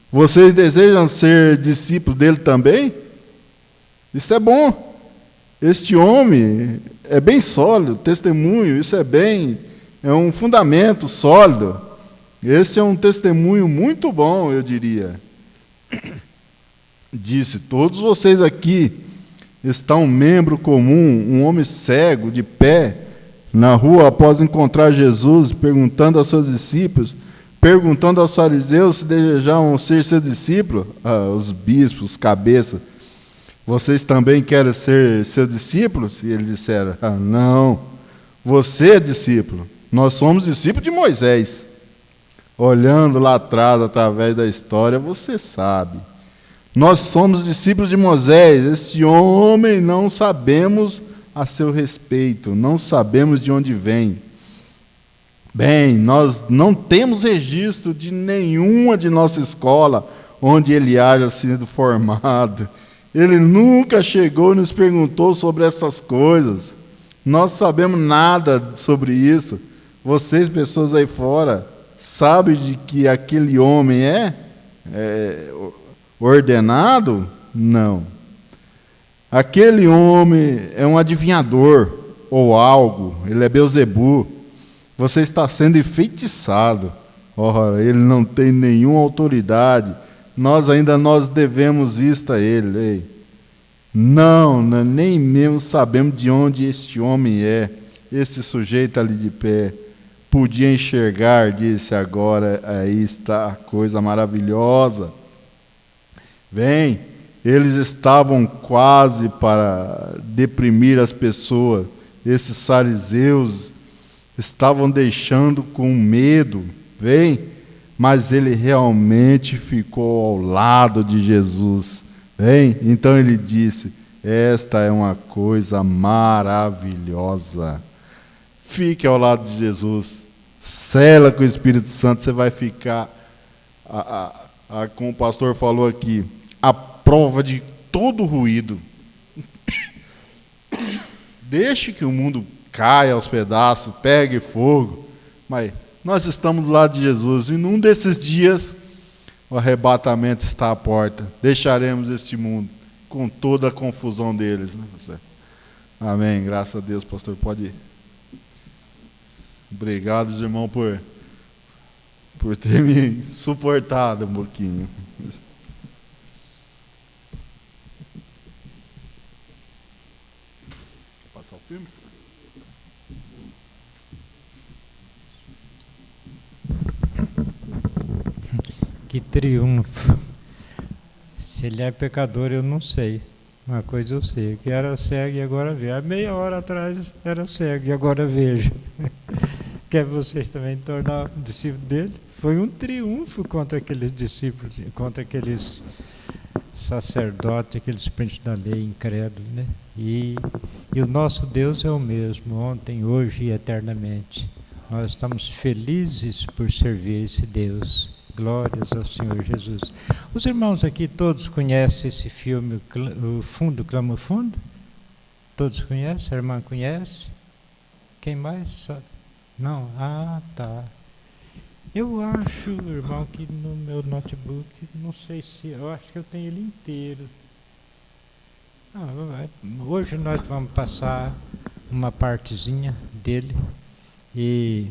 vocês desejam ser discípulos dele também? Isso é bom. Este homem é bem sólido, testemunho, isso é bem. é um fundamento sólido. Esse é um testemunho muito bom, eu diria. Disse: todos vocês aqui estão um membro comum, um homem cego, de pé, na rua, após encontrar Jesus, perguntando aos seus discípulos, perguntando aos fariseus se desejavam ser seus discípulos, os bispos, os cabeças, vocês também querem ser seus discípulos? E eles disseram: não, você é discípulo, nós somos discípulos de Moisés. Olhando lá atrás, através da história, você sabe. Nós somos discípulos de Moisés. Este homem não sabemos a seu respeito, não sabemos de onde vem. Bem, nós não temos registro de nenhuma de nossa escola onde ele haja sido formado. Ele nunca chegou e nos perguntou sobre essas coisas. Nós sabemos nada sobre isso. Vocês, pessoas aí fora, sabem de que aquele homem é ordenado? Não. Aquele homem é um adivinhador ou algo, ele é Beelzebu. Você está sendo enfeitiçado. Ora, ele não tem nenhuma autoridade. Nós devemos isto a ele. Ei. Não, nem mesmo sabemos de onde este homem é. Esse sujeito ali de pé podia enxergar, disse: agora aí está a coisa maravilhosa. Bem, eles estavam quase para deprimir as pessoas. Esses fariseus estavam deixando com medo. Bem, mas ele realmente ficou ao lado de Jesus. Bem, então ele disse: esta é uma coisa maravilhosa. Fique ao lado de Jesus, sela com o Espírito Santo, você vai ficar, como o pastor falou aqui, à prova de todo ruído. Deixe que o mundo caia aos pedaços, pegue fogo, mas nós estamos do lado de Jesus, e num desses dias o arrebatamento está à porta. Deixaremos este mundo com toda a confusão deles, né, você? Amém, graças a Deus. Pastor, pode ir. Obrigado, irmão, por ter me suportado um pouquinho. Passar o filme? Que triunfo. Se ele é pecador, eu não sei. Uma coisa eu sei, que era cego e agora vejo. Há meia hora atrás era cego e agora vejo. Quer vocês também tornar discípulo dele? Foi um triunfo contra aqueles discípulos, contra aqueles sacerdotes, aqueles príncipes da lei incrédulos, né? E o nosso Deus é o mesmo, ontem, hoje e eternamente. Nós estamos felizes por servir esse Deus. Glórias ao Senhor Jesus. Os irmãos aqui todos conhecem esse filme, O Fundo Clama o Fundo? Todos conhecem? A irmã conhece? Quem mais? Não? Ah, tá. Eu acho, irmão, que no meu notebook, não sei se, eu acho que eu tenho ele inteiro. Hoje nós vamos passar uma partezinha dele e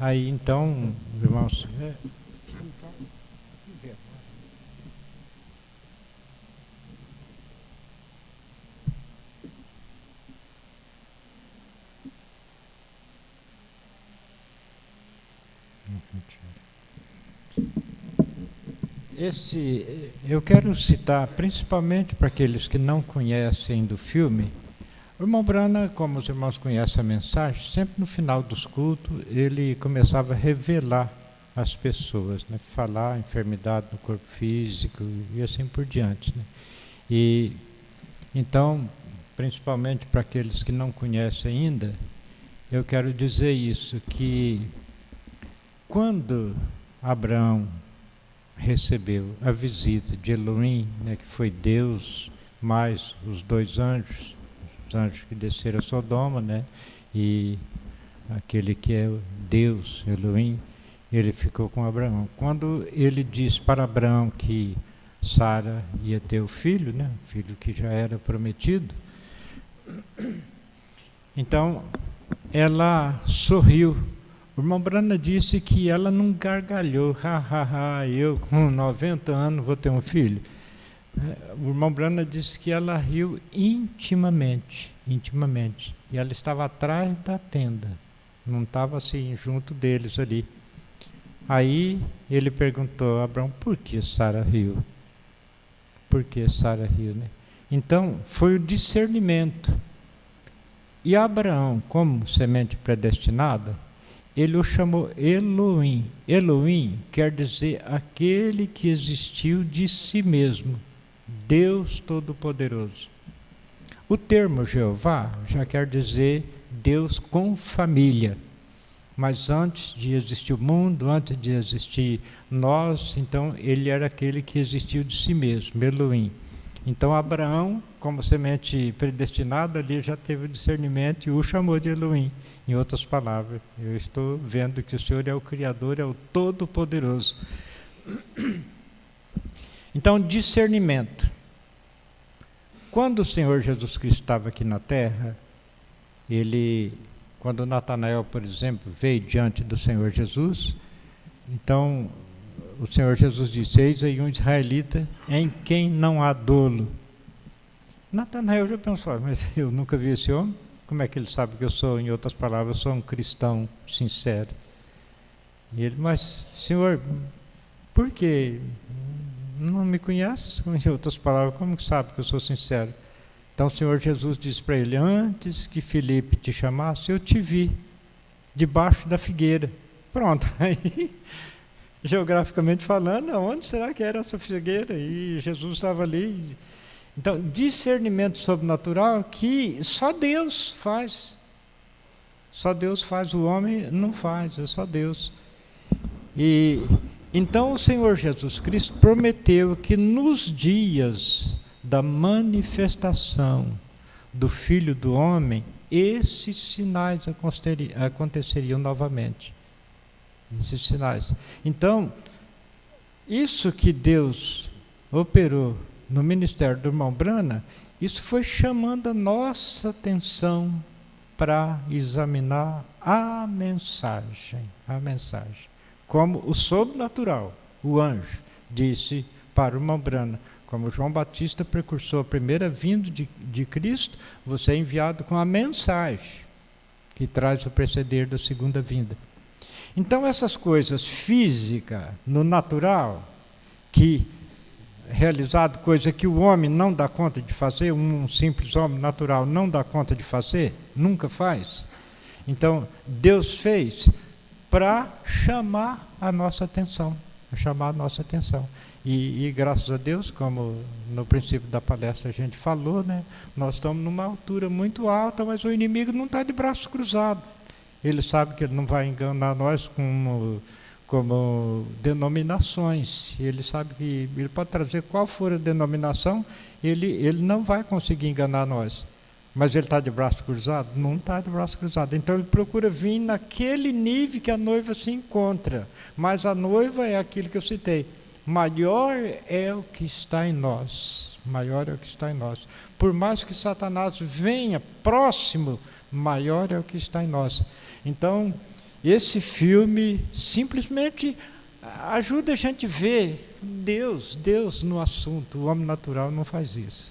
aí então, irmãos, eu quero citar principalmente para aqueles que não conhecem do filme. O irmão Brana, como os irmãos conhecem a mensagem, sempre no final dos cultos ele começava a revelar as pessoas, né? Falar a enfermidade no corpo físico e assim por diante, né? E então, principalmente para aqueles que não conhecem ainda, eu quero dizer isso, que quando Abraão recebeu a visita de Elohim, né, que foi Deus mais os dois anjos, os anjos que desceram a Sodoma, né, e aquele que é Deus, Elohim, ele ficou com Abraão. Quando ele disse para Abraão que Sara ia ter o filho, né, o filho que já era prometido, então ela sorriu. O irmão Brana disse que ela não gargalhou. Eu com 90 anos vou ter um filho. O irmão Brana disse que ela riu intimamente. E ela estava atrás da tenda. Não estava assim, junto deles ali. Aí ele perguntou a Abraão, por que Sara riu? Por que Sara riu, né? Então, foi o discernimento. E Abraão, como semente predestinada, ele o chamou Elohim. Elohim quer dizer aquele que existiu de si mesmo, Deus Todo-Poderoso. O termo Jeová já quer dizer Deus com família. Mas antes de existir o mundo, antes de existir nós, então ele era aquele que existiu de si mesmo, Elohim. Então Abraão, como semente predestinada, ali já teve o discernimento e o chamou de Elohim. Em outras palavras, eu estou vendo que o Senhor é o Criador, é o Todo-Poderoso. Então, discernimento. Quando o Senhor Jesus Cristo estava aqui na Terra, quando Natanael, por exemplo, veio diante do Senhor Jesus, então o Senhor Jesus disse, eis aí um israelita em quem não há dolo. Natanael já pensou, mas eu nunca vi esse homem, como é que ele sabe que eu sou, em outras palavras, eu sou um cristão sincero? E ele, mas Senhor, por que não me conhece? Em outras palavras, como que sabe que eu sou sincero? Então o Senhor Jesus disse para ele, antes que Filipe te chamasse, eu te vi, debaixo da figueira. Pronto, aí, geograficamente falando, onde será que era essa figueira? E Jesus estava ali. Então, discernimento sobrenatural que só Deus faz. Só Deus faz, o homem não faz, é só Deus. E então o Senhor Jesus Cristo prometeu que nos dias da manifestação do Filho do Homem, esses sinais aconteceriam novamente. Esses sinais. Então, isso que Deus operou no ministério do irmão Brana, isso foi chamando a nossa atenção para examinar a mensagem. Como o sobrenatural, o anjo, disse para o irmão Brana, como João Batista precursor, a primeira vinda de Cristo, você é enviado com a mensagem que traz o preceder da segunda vinda. Então essas coisas físicas, no natural, que realizado coisa que o homem não dá conta de fazer, um simples homem natural não dá conta de fazer, nunca faz. Então Deus fez para chamar a nossa atenção, E graças a Deus, como no princípio da palestra a gente falou, né, nós estamos numa altura muito alta, mas o inimigo não está de braços cruzados. Ele sabe que ele não vai enganar nós como denominações. Ele sabe que ele pode trazer qual for a denominação, ele não vai conseguir enganar nós. Mas ele está de braço cruzado? Não está de braço cruzado. Então ele procura vir naquele nível que a noiva se encontra. Mas a noiva é aquilo que eu citei. Maior é o que está em nós. Maior é o que está em nós. Por mais que Satanás venha próximo, maior é o que está em nós. Então, esse filme simplesmente ajuda a gente a ver Deus no assunto. O homem natural não faz isso.